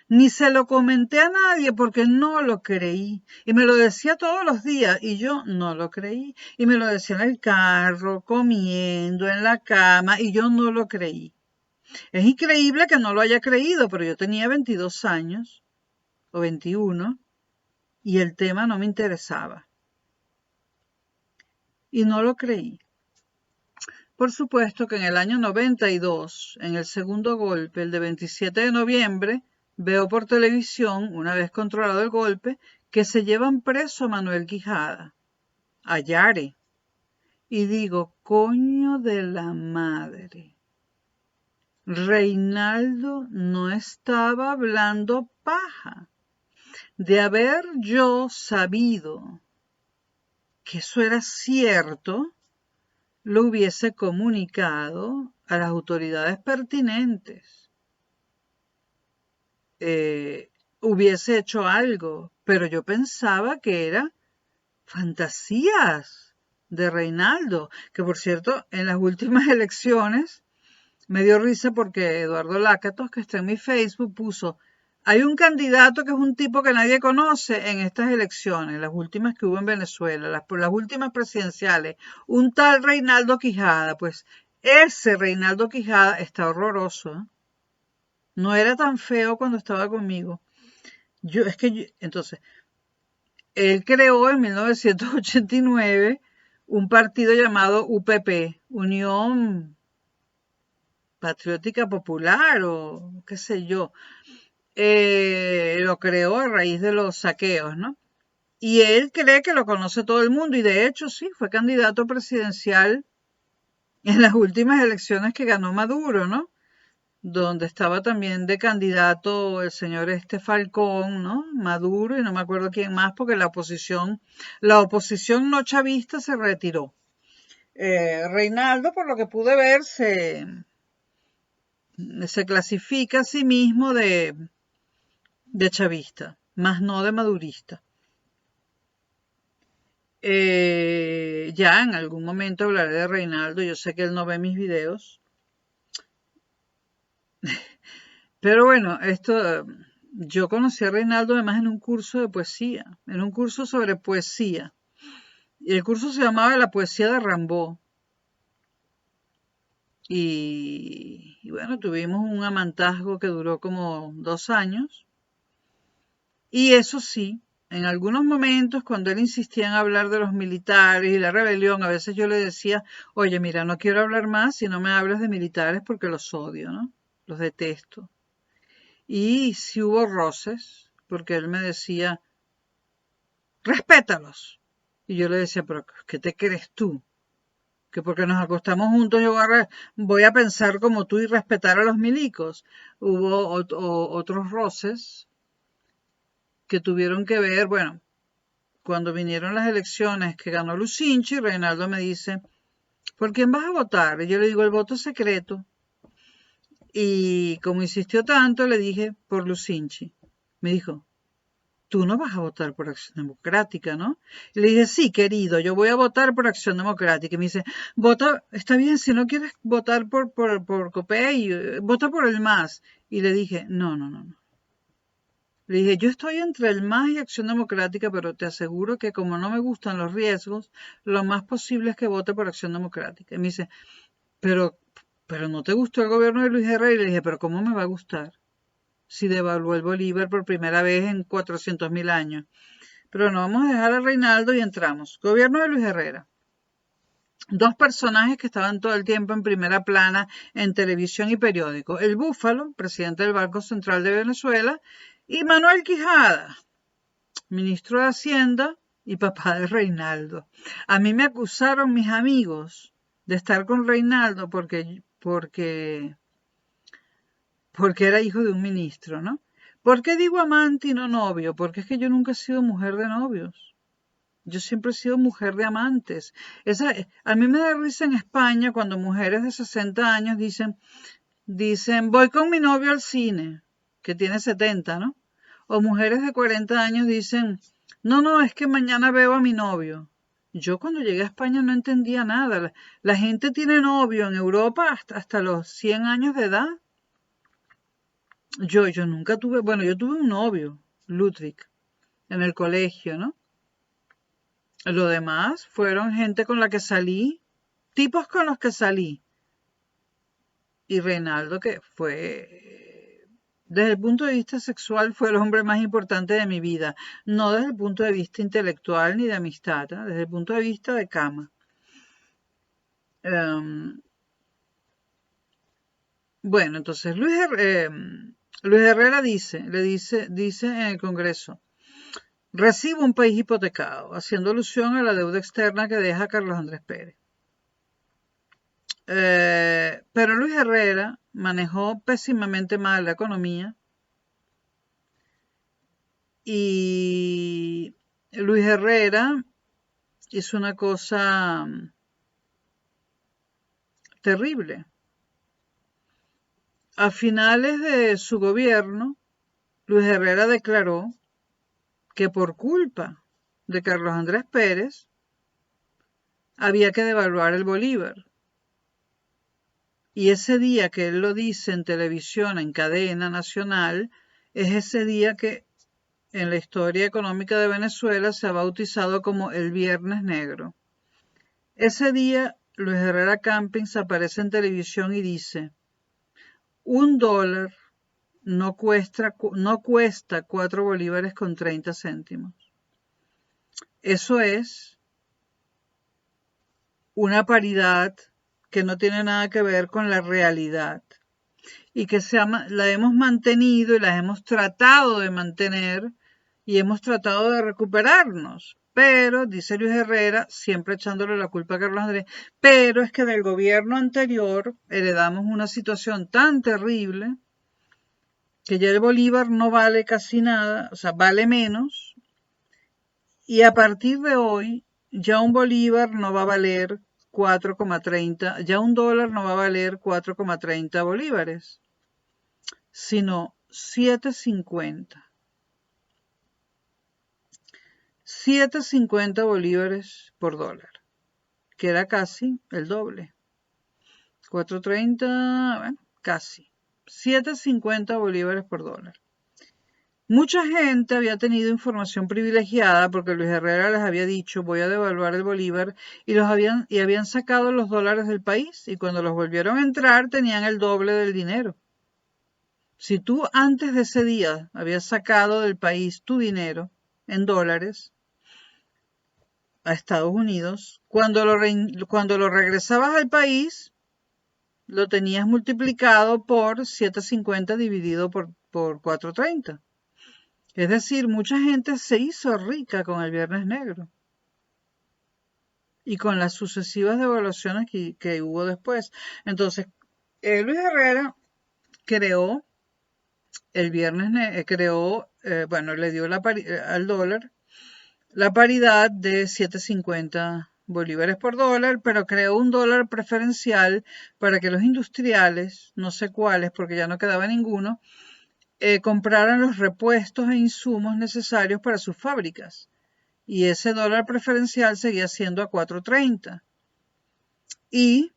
Ni se lo comenté a nadie porque no lo creí. Y me lo decía todos los días y yo no lo creí. Y me lo decía en el carro, comiendo, en la cama y yo no lo creí. Es increíble que no lo haya creído, pero yo tenía 22 años o 21 y el tema no me interesaba. Y no lo creí. Por supuesto que en el año 92, en el segundo golpe, el de 27 de noviembre, veo por televisión, una vez controlado el golpe, que se llevan preso a Manuel Quijada, a Yare. Y digo, coño de la madre. Reinaldo no estaba hablando paja. De haber yo sabido que eso era cierto, lo hubiese comunicado a las autoridades pertinentes. Hubiese hecho algo, pero yo pensaba que era fantasías de Reinaldo, que por cierto, en las últimas elecciones me dio risa porque Eduardo Lácatos, que está en mi Facebook, puso, hay un candidato que es un tipo que nadie conoce en estas elecciones, las últimas que hubo en Venezuela, las últimas presidenciales, un tal Reinaldo Quijada. Pues ese Reinaldo Quijada está horroroso, ¿eh? No era tan feo cuando estaba conmigo. Entonces, él creó en 1989 un partido llamado UPP, Unión Patriótica Popular o qué sé yo. Lo creó a raíz de los saqueos, ¿no? Y él cree que lo conoce todo el mundo y de hecho sí, fue candidato presidencial en las últimas elecciones que ganó Maduro, ¿no? Donde estaba también de candidato el señor Falcón, ¿no? Maduro y no me acuerdo quién más porque la oposición no chavista se retiró. Reinaldo, por lo que pude ver, se clasifica a sí mismo de chavista, más no de madurista. Ya en algún momento hablaré de Reinaldo, yo sé que él no ve mis videos. Pero bueno, yo conocí a Reinaldo además en un curso de poesía, en un curso sobre poesía. Y el curso se llamaba La poesía de Rimbaud. Y bueno, tuvimos un amantazgo que duró como 2 años. Y eso sí, en algunos momentos, cuando él insistía en hablar de los militares y la rebelión, a veces yo le decía, oye, mira, no quiero hablar más si no me hablas de militares porque los odio, ¿no? Los detesto. Y sí hubo roces, porque él me decía, respétalos. Y yo le decía, pero ¿qué te crees tú? Que porque nos acostamos juntos yo voy a pensar como tú y respetar a los milicos. Hubo otros roces que tuvieron que ver, bueno, cuando vinieron las elecciones que ganó Lucinchi, Reinaldo me dice, ¿por quién vas a votar? Y yo le digo, el voto es secreto. Y como insistió tanto, le dije, por Lucinchi. Me dijo, tú no vas a votar por Acción Democrática, ¿no? Y le dije, sí, querido, yo voy a votar por Acción Democrática. Y me dice, vota, está bien, si no quieres votar por Copey, vota por el MAS. Y le dije, no. Le dije, yo estoy entre el MAS y Acción Democrática, pero te aseguro que como no me gustan los riesgos, lo más posible es que vote por Acción Democrática. Y me dice, pero, pero no te gustó el gobierno de Luis Herrera. Y le dije, pero ¿cómo me va a gustar si devaluó el Bolívar por primera vez en 400.000 años? Pero no, vamos a dejar a Reinaldo y entramos. Gobierno de Luis Herrera. Dos personajes que estaban todo el tiempo en primera plana en televisión y periódico. El Búfalo, presidente del Banco Central de Venezuela, y Manuel Quijada, ministro de Hacienda y papá de Reinaldo. A mí me acusaron mis amigos de estar con Reinaldo porque era hijo de un ministro, ¿no? ¿Por qué digo amante y no novio? Porque es que yo nunca he sido mujer de novios. Yo siempre he sido mujer de amantes. A mí me da risa en España cuando mujeres de 60 años dicen, voy con mi novio al cine, que tiene 70, ¿no? O mujeres de 40 años dicen, no, no, es que mañana veo a mi novio. Yo cuando llegué a España no entendía nada. La gente tiene novio en Europa hasta los 100 años de edad. Yo nunca tuve, bueno, yo tuve un novio, Ludwig, en el colegio, ¿no? Lo demás fueron gente con la que salí, tipos con los que salí. Y Reinaldo, que fue, desde el punto de vista sexual, fue el hombre más importante de mi vida. No desde el punto de vista intelectual ni de amistad, ¿eh? Desde el punto de vista de cama. Em, bueno, entonces Luis Herrera dice en el Congreso, recibo un país hipotecado, haciendo alusión a la deuda externa que deja Carlos Andrés Pérez. Pero Luis Herrera manejó pésimamente mal la economía y Luis Herrera hizo una cosa terrible. A finales de su gobierno, Luis Herrera declaró que por culpa de Carlos Andrés Pérez había que devaluar el bolívar. Y ese día que él lo dice en televisión, en cadena nacional, es ese día que en la historia económica de Venezuela se ha bautizado como el Viernes Negro. Ese día, Luis Herrera Campins aparece en televisión y dice, $1 no cuesta 4 bolívares con 30 céntimos. Eso es una paridad que no tiene nada que ver con la realidad y que la hemos mantenido y la hemos tratado de mantener y hemos tratado de recuperarnos. Pero, dice Luis Herrera, siempre echándole la culpa a Carlos Andrés, pero es que del gobierno anterior heredamos una situación tan terrible que ya el bolívar no vale casi nada, o sea, vale menos, y a partir de hoy ya un bolívar no va a valer 4,30, ya $1 no va a valer 4,30 bolívares, sino 7,50. 7,50 bolívares por dólar, que era casi el doble. 4,30, bueno, casi. 7,50 bolívares por dólar. Mucha gente había tenido información privilegiada porque Luis Herrera les había dicho voy a devaluar el bolívar y habían sacado los dólares del país y cuando los volvieron a entrar tenían el doble del dinero. Si tú antes de ese día habías sacado del país tu dinero en dólares a Estados Unidos, cuando lo regresabas al país lo tenías multiplicado por 7,50 dividido por 4,30. Es decir, mucha gente se hizo rica con el Viernes Negro y con las sucesivas devaluaciones que hubo después. Entonces, Luis Herrera creó el Viernes Negro, bueno, le dio al dólar la paridad de 7,50 bolívares por dólar, pero creó un dólar preferencial para que los industriales, no sé cuáles, porque ya no quedaba ninguno, compraran los repuestos e insumos necesarios para sus fábricas. Y ese dólar preferencial seguía siendo a 4,30. Y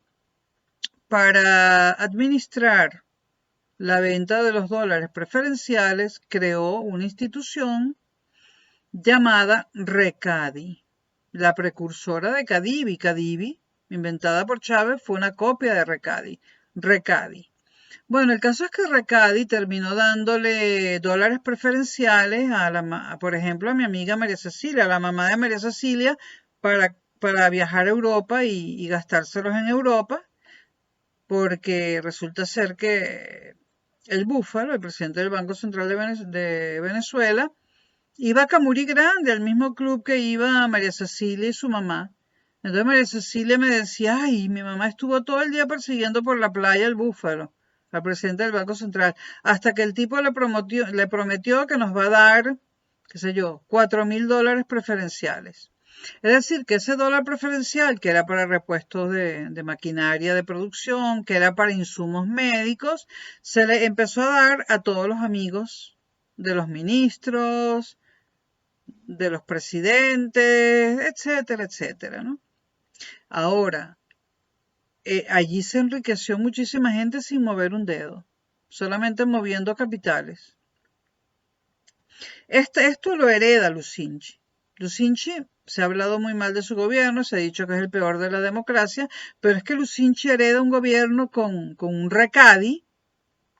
para administrar la venta de los dólares preferenciales, creó una institución llamada Recadi, la precursora de Cadivi. Cadivi, inventada por Chávez, fue una copia de Recadi. Bueno, el caso es que Recadi terminó dándole dólares preferenciales por ejemplo, a mi amiga María Cecilia, a la mamá de María Cecilia, para viajar a Europa y gastárselos en Europa, porque resulta ser que el Búfalo, el presidente del Banco Central de Venezuela, iba a Camurí Grande, al mismo club que iba María Cecilia y su mamá. Entonces María Cecilia me decía, ay, mi mamá estuvo todo el día persiguiendo por la playa el búfalo. al presidente del Banco Central, hasta que el tipo le prometió que nos va a dar, qué sé yo, $4.000 preferenciales. Es decir, que ese dólar preferencial, que era para repuestos de maquinaria de producción, que era para insumos médicos, se le empezó a dar a todos los amigos de los ministros, de los presidentes, etcétera, etcétera, ¿no? Ahora, allí se enriqueció muchísima gente sin mover un dedo, solamente moviendo capitales. Esto lo hereda Lucinchi. Lucinchi se ha hablado muy mal de su gobierno, se ha dicho que es el peor de la democracia, pero es que Lucinchi hereda un gobierno con un recadi,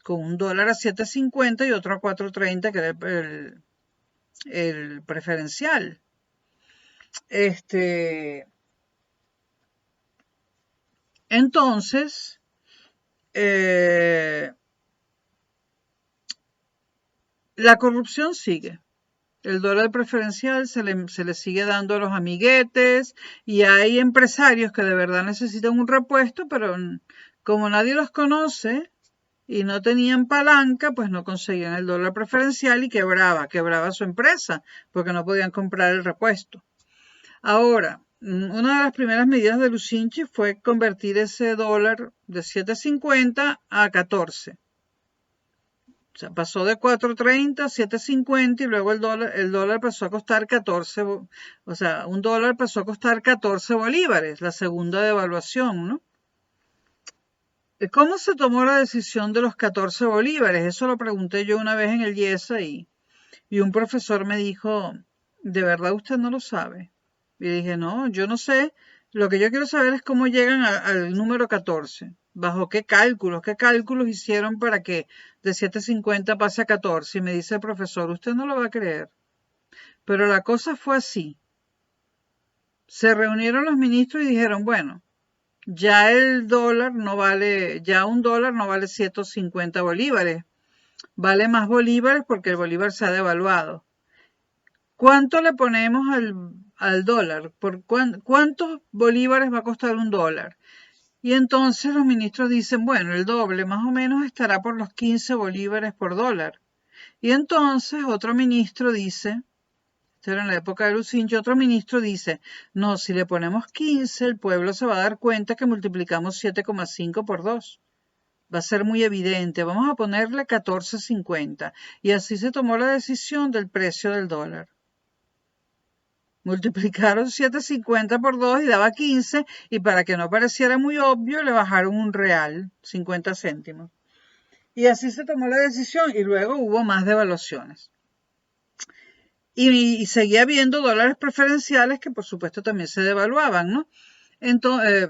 con un dólar a 7.50 y otro a 4.30, que era el preferencial. Entonces, la corrupción sigue. El dólar preferencial se le sigue dando a los amiguetes y hay empresarios que de verdad necesitan un repuesto, pero como nadie los conoce y no tenían palanca, pues no conseguían el dólar preferencial y quebraba su empresa porque no podían comprar el repuesto. Ahora, una de las primeras medidas de Lucinchi fue convertir ese dólar de 7.50 a 14. O sea, pasó de 4.30 a 7.50 y luego el dólar pasó a costar 14, o sea, un dólar pasó a costar 14 bolívares, la segunda devaluación, ¿no? ¿Cómo se tomó la decisión de los 14 bolívares? Eso lo pregunté yo una vez en el IESA y un profesor me dijo, ¿de verdad usted no lo sabe? Y dije, no, yo no sé. Lo que yo quiero saber es cómo llegan al número 14. ¿Bajo qué cálculos hicieron para que de 7.50 pase a 14? Y me dice el profesor, usted no lo va a creer. Pero la cosa fue así. Se reunieron los ministros y dijeron, bueno, ya el dólar no vale, ya un dólar no vale 150 bolívares. Vale más bolívares porque el bolívar se ha devaluado. ¿Cuánto le ponemos al dólar? ¿Cuántos bolívares va a costar un dólar? Y entonces los ministros dicen, bueno, el doble más o menos estará por los 15 bolívares por dólar. Y entonces otro ministro dice, esto era en la época de Lucinchi, otro ministro dice, no, si le ponemos 15, el pueblo se va a dar cuenta que multiplicamos 7,5 por 2. Va a ser muy evidente, vamos a ponerle 14.50. Y así se tomó la decisión del precio del dólar. Multiplicaron 7.50 por 2 y daba 15, y para que no pareciera muy obvio, le bajaron un real, 50 céntimos. Y así se tomó la decisión y luego hubo más devaluaciones. Y seguía habiendo dólares preferenciales que por supuesto también se devaluaban, ¿no? Entonces,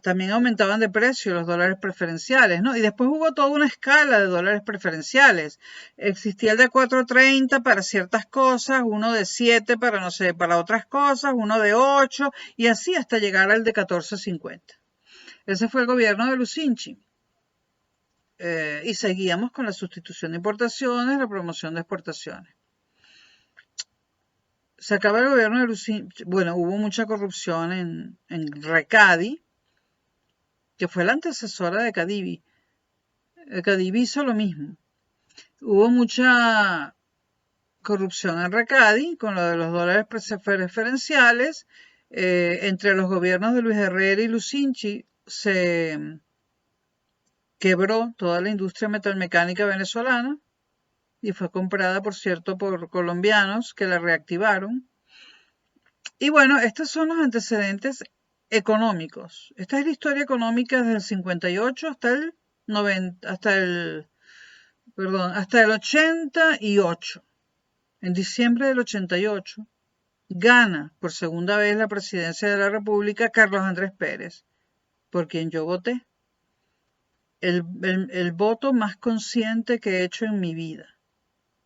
también aumentaban de precio los dólares preferenciales, ¿no? Y después hubo toda una escala de dólares preferenciales. Existía el de 4.30 para ciertas cosas, uno de 7 para, no sé, para otras cosas, uno de 8, y así hasta llegar al de 14.50. Ese fue el gobierno de Lucinchi. Y seguíamos con la sustitución de importaciones, la promoción de exportaciones. Se acaba el gobierno de Lucinchi. Bueno, hubo mucha corrupción en Recadi, que fue la antecesora de Cadivi. Cadivi hizo lo mismo. Hubo mucha corrupción en Recadi con lo de los dólares preferenciales. Entre los gobiernos de Luis Herrera y Lucinchi se quebró toda la industria metalmecánica venezolana y fue comprada, por cierto, por colombianos que la reactivaron. Y bueno, estos son los antecedentes económicos. Esta es la historia económica desde el 58 hasta el 90, hasta el 88. En diciembre del 88 gana por segunda vez la presidencia de la República Carlos Andrés Pérez, por quien yo voté. El voto más consciente que he hecho en mi vida,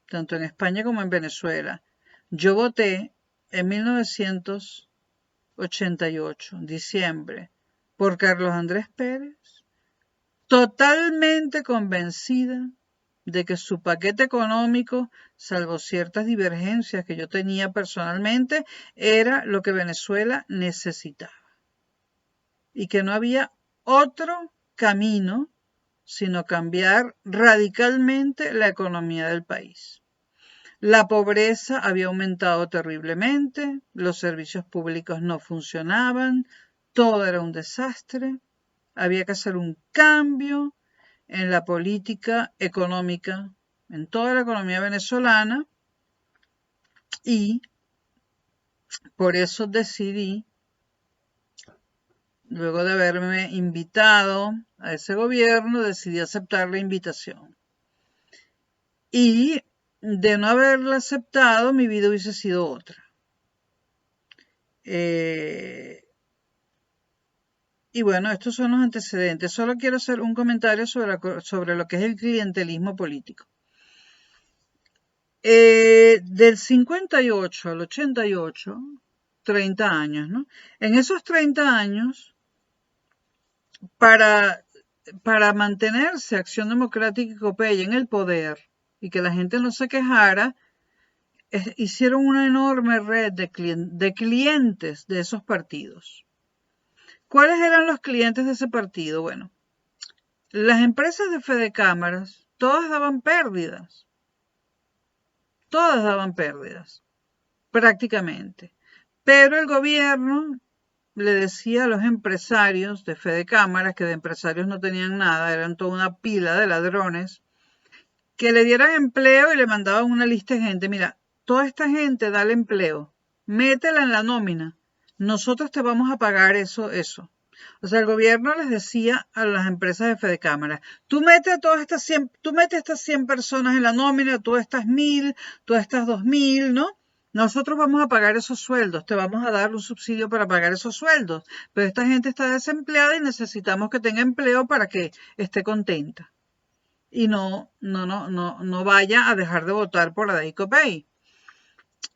tanto en España como en Venezuela. Yo voté en 1988, diciembre, por Carlos Andrés Pérez, totalmente convencida de que su paquete económico, salvo ciertas divergencias que yo tenía personalmente, era lo que Venezuela necesitaba. Y que no había otro camino sino cambiar radicalmente la economía del país. La pobreza había aumentado terriblemente, los servicios públicos no funcionaban, todo era un desastre, había que hacer un cambio en la política económica, en toda la economía venezolana, y por eso decidí, luego de haberme invitado a ese gobierno, decidí aceptar la invitación. Y de no haberla aceptado, mi vida hubiese sido otra. Y bueno, estos son los antecedentes. Solo quiero hacer un comentario sobre lo que es el clientelismo político. Del 58 al 88, 30 años, ¿no? En esos 30 años, para mantenerse Acción Democrática y Copey en el poder y que la gente no se quejara, hicieron una enorme red de clientes de esos partidos. ¿Cuáles eran los clientes de ese partido? Bueno, las empresas de Fedecámaras, todas daban pérdidas. Todas daban pérdidas, prácticamente. Pero el gobierno le decía a los empresarios de Fedecámaras, que de empresarios no tenían nada, eran toda una pila de ladrones, que le dieran empleo y le mandaban una lista de gente. Mira, toda esta gente dale empleo, métela en la nómina, nosotros te vamos a pagar eso. O sea, el gobierno les decía a las empresas de Fedecámaras, tú metes estas 100 personas en la nómina, tú estas 1000, tú estas 2000, ¿no? Nosotros vamos a pagar esos sueldos, te vamos a dar un subsidio para pagar esos sueldos, pero esta gente está desempleada y necesitamos que tenga empleo para que esté contenta y no vaya a dejar de votar por la Copey.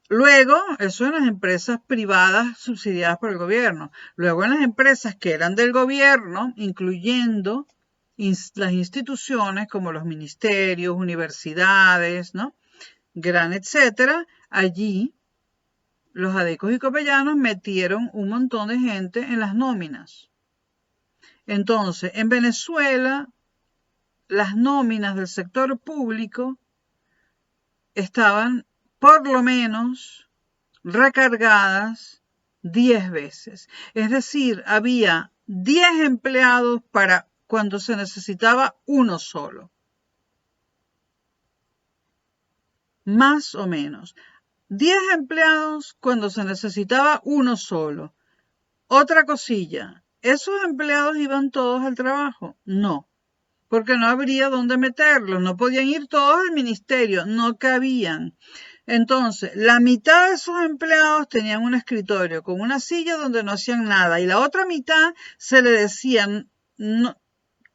Luego, eso en las empresas privadas subsidiadas por el gobierno. Luego en las empresas que eran del gobierno, incluyendo las instituciones como los ministerios, universidades, ¿no? Gran, etcétera, allí los adecos y copellanos metieron un montón de gente en las nóminas. Entonces, en Venezuela, las nóminas del sector público estaban por lo menos recargadas 10 veces. Es decir, había 10 empleados para cuando se necesitaba uno solo. Más o menos. 10 empleados cuando se necesitaba uno solo. Otra cosilla, ¿esos empleados iban todos al trabajo? No, porque no habría dónde meterlos, no podían ir todos al ministerio, no cabían. Entonces, la mitad de esos empleados tenían un escritorio con una silla donde no hacían nada y la otra mitad se le decían, no,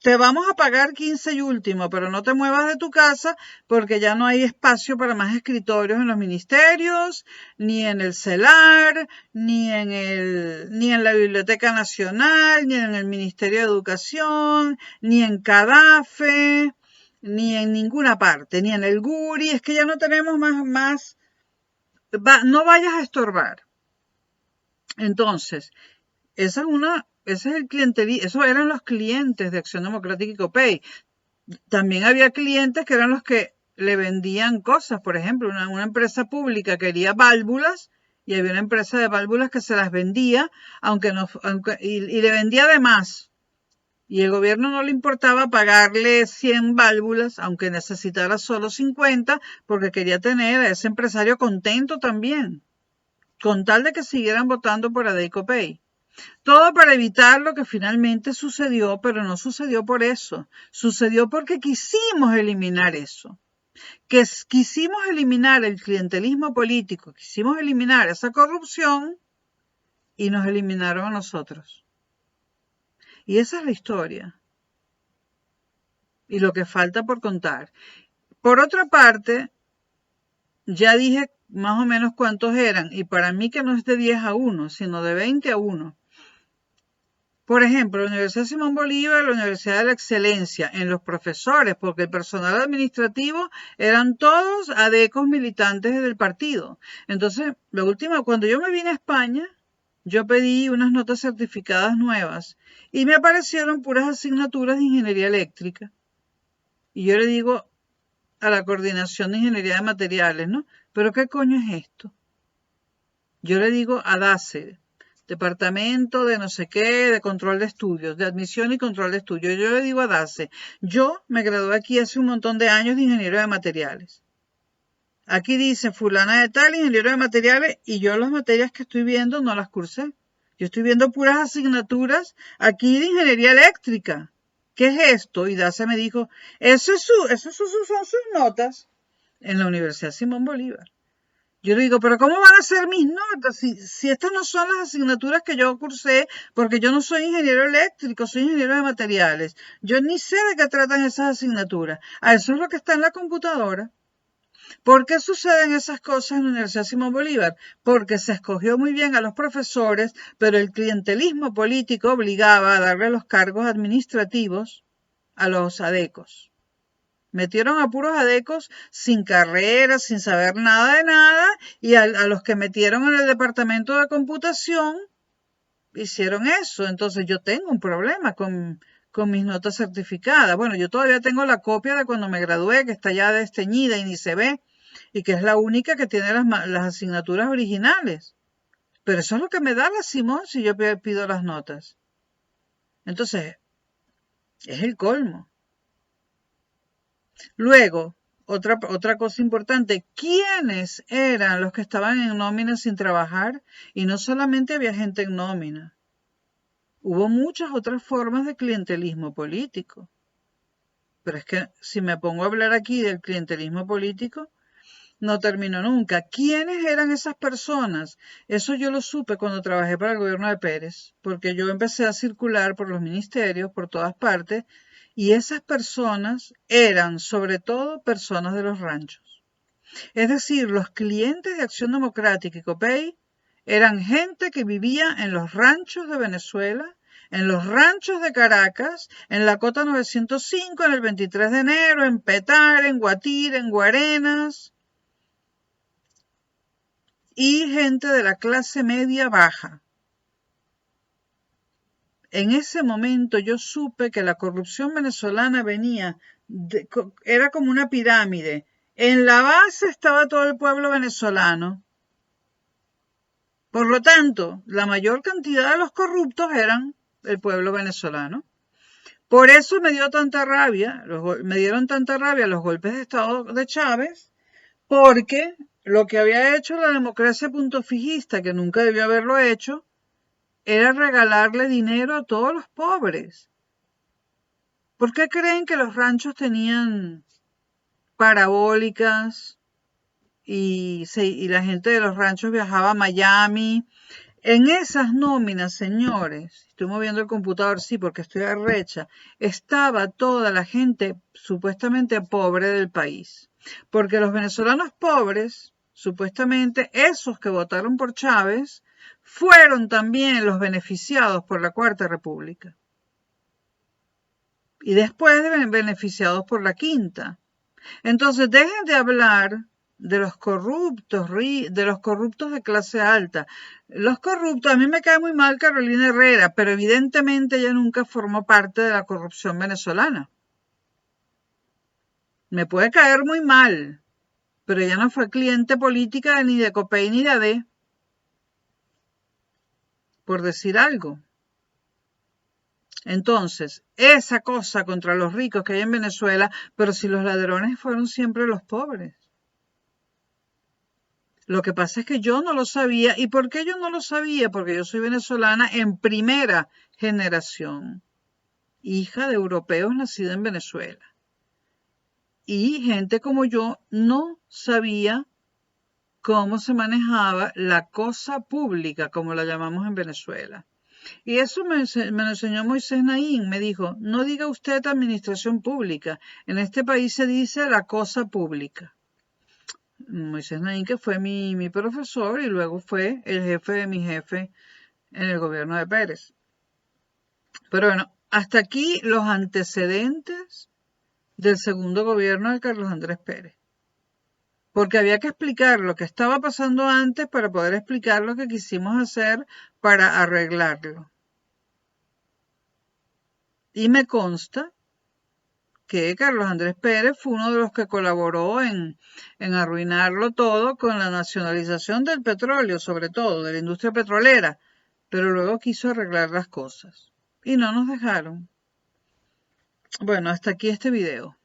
te vamos a pagar 15 y último, pero no te muevas de tu casa porque ya no hay espacio para más escritorios en los ministerios, ni en el CELAR, ni en la Biblioteca Nacional, ni en el Ministerio de Educación, ni en CADAFE, ni en ninguna parte, ni en el GURI, es que ya no tenemos más, no vayas a estorbar. Entonces, ese es el clientelismo, esos eran los clientes de Acción Democrática y Copey. También había clientes que eran los que le vendían cosas, por ejemplo, una empresa pública quería válvulas y había una empresa de válvulas que se las vendía, y le vendía de más. Y el gobierno no le importaba pagarle 100 válvulas, aunque necesitara solo 50, porque quería tener a ese empresario contento también, con tal de que siguieran votando por Copey. Todo para evitar lo que finalmente sucedió, pero no sucedió por eso. Sucedió porque quisimos eliminar eso. Quisimos eliminar el clientelismo político, quisimos eliminar esa corrupción y nos eliminaron a nosotros. Y esa es la historia. Y lo que falta por contar. Por otra parte, ya dije más o menos cuántos eran, y para mí que no es de 10 a 1, sino de 20 a 1. Por ejemplo, la Universidad Simón Bolívar, la Universidad de la Excelencia, en los profesores, porque el personal administrativo eran todos adecos militantes del partido. Entonces, la última, cuando yo me vine a España, yo pedí unas notas certificadas nuevas y me aparecieron puras asignaturas de ingeniería eléctrica. Y yo le digo a la Coordinación de Ingeniería de Materiales, ¿no? ¿Pero qué coño es esto? Yo le digo a DACE, Departamento de no sé qué, de Control de Estudios, de Admisión y Control de Estudios. Yo le digo a DACE, yo me gradué aquí hace un montón de años de Ingeniero de Materiales. Aquí dice fulana de tal, ingeniero de materiales, y yo las materias que estoy viendo no las cursé. Yo estoy viendo puras asignaturas aquí de ingeniería eléctrica. ¿Qué es esto? Y Dace me dijo, son sus notas en la Universidad Simón Bolívar. Yo le digo, pero ¿cómo van a ser mis notas si estas no son las asignaturas que yo cursé? Porque yo no soy ingeniero eléctrico, soy ingeniero de materiales. Yo ni sé de qué tratan esas asignaturas. A eso es lo que está en la computadora. ¿Por qué suceden esas cosas en la Universidad Simón Bolívar? Porque se escogió muy bien a los profesores, pero el clientelismo político obligaba a darle los cargos administrativos a los adecos. Metieron a puros adecos sin carrera, sin saber nada de nada, y a los que metieron en el departamento de computación hicieron eso. Entonces yo tengo un problema con mis notas certificadas. Bueno, yo todavía tengo la copia de cuando me gradué, que está ya desteñida y ni se ve, y que es la única que tiene las asignaturas originales. Pero eso es lo que me da la Simón si yo pido las notas. Entonces, es el colmo. Luego, otra cosa importante, ¿quiénes eran los que estaban en nómina sin trabajar? Y no solamente había gente en nómina. Hubo muchas otras formas de clientelismo político. Pero es que si me pongo a hablar aquí del clientelismo político, no termino nunca. ¿Quiénes eran esas personas? Eso yo lo supe cuando trabajé para el gobierno de Pérez, porque yo empecé a circular por los ministerios, por todas partes, y esas personas eran sobre todo personas de los ranchos. Es decir, los clientes de Acción Democrática y COPEI eran gente que vivía en los ranchos de Venezuela, en los ranchos de Caracas, en la Cota 905, en el 23 de enero, en Petare, en Guatire, en Guarenas, y gente de la clase media baja. En ese momento yo supe que la corrupción venezolana era como una pirámide. En la base estaba todo el pueblo venezolano. Por lo tanto, la mayor cantidad de los corruptos eran el pueblo venezolano. Por eso me dio tanta rabia, me dieron tanta rabia los golpes de Estado de Chávez, porque lo que había hecho la democracia puntofijista, que nunca debió haberlo hecho, era regalarle dinero a todos los pobres. ¿Por qué creen que los ranchos tenían parabólicas y la gente de los ranchos viajaba a Miami? En esas nóminas, señores, estoy moviendo el computador, sí, porque estoy arrecha, estaba toda la gente supuestamente pobre del país. Porque los venezolanos pobres, supuestamente esos que votaron por Chávez, fueron también los beneficiados por la Cuarta República. Y después beneficiados por la Quinta. Entonces dejen de hablar de los corruptos de clase alta. Los corruptos, a mí me cae muy mal Carolina Herrera, pero evidentemente ella nunca formó parte de la corrupción venezolana. Me puede caer muy mal, pero ella no fue cliente política ni de COPEI ni de AD, por decir algo. Entonces, esa cosa contra los ricos que hay en Venezuela, pero si los ladrones fueron siempre los pobres. Lo que pasa es que yo no lo sabía. ¿Y por qué yo no lo sabía? Porque yo soy venezolana en primera generación, hija de europeos nacida en Venezuela. Y gente como yo no sabía cómo se manejaba la cosa pública, como la llamamos en Venezuela. Y eso me lo enseñó Moisés Naín. Me dijo, no diga usted administración pública. En este país se dice la cosa pública. Moisés Naín, que fue mi profesor y luego fue el jefe de mi jefe en el gobierno de Pérez. Pero bueno, hasta aquí los antecedentes del segundo gobierno de Carlos Andrés Pérez. Porque había que explicar lo que estaba pasando antes para poder explicar lo que quisimos hacer para arreglarlo. Y me consta que Carlos Andrés Pérez fue uno de los que colaboró en arruinarlo todo con la nacionalización del petróleo, sobre todo, de la industria petrolera, pero luego quiso arreglar las cosas. Y no nos dejaron. Bueno, hasta aquí este video.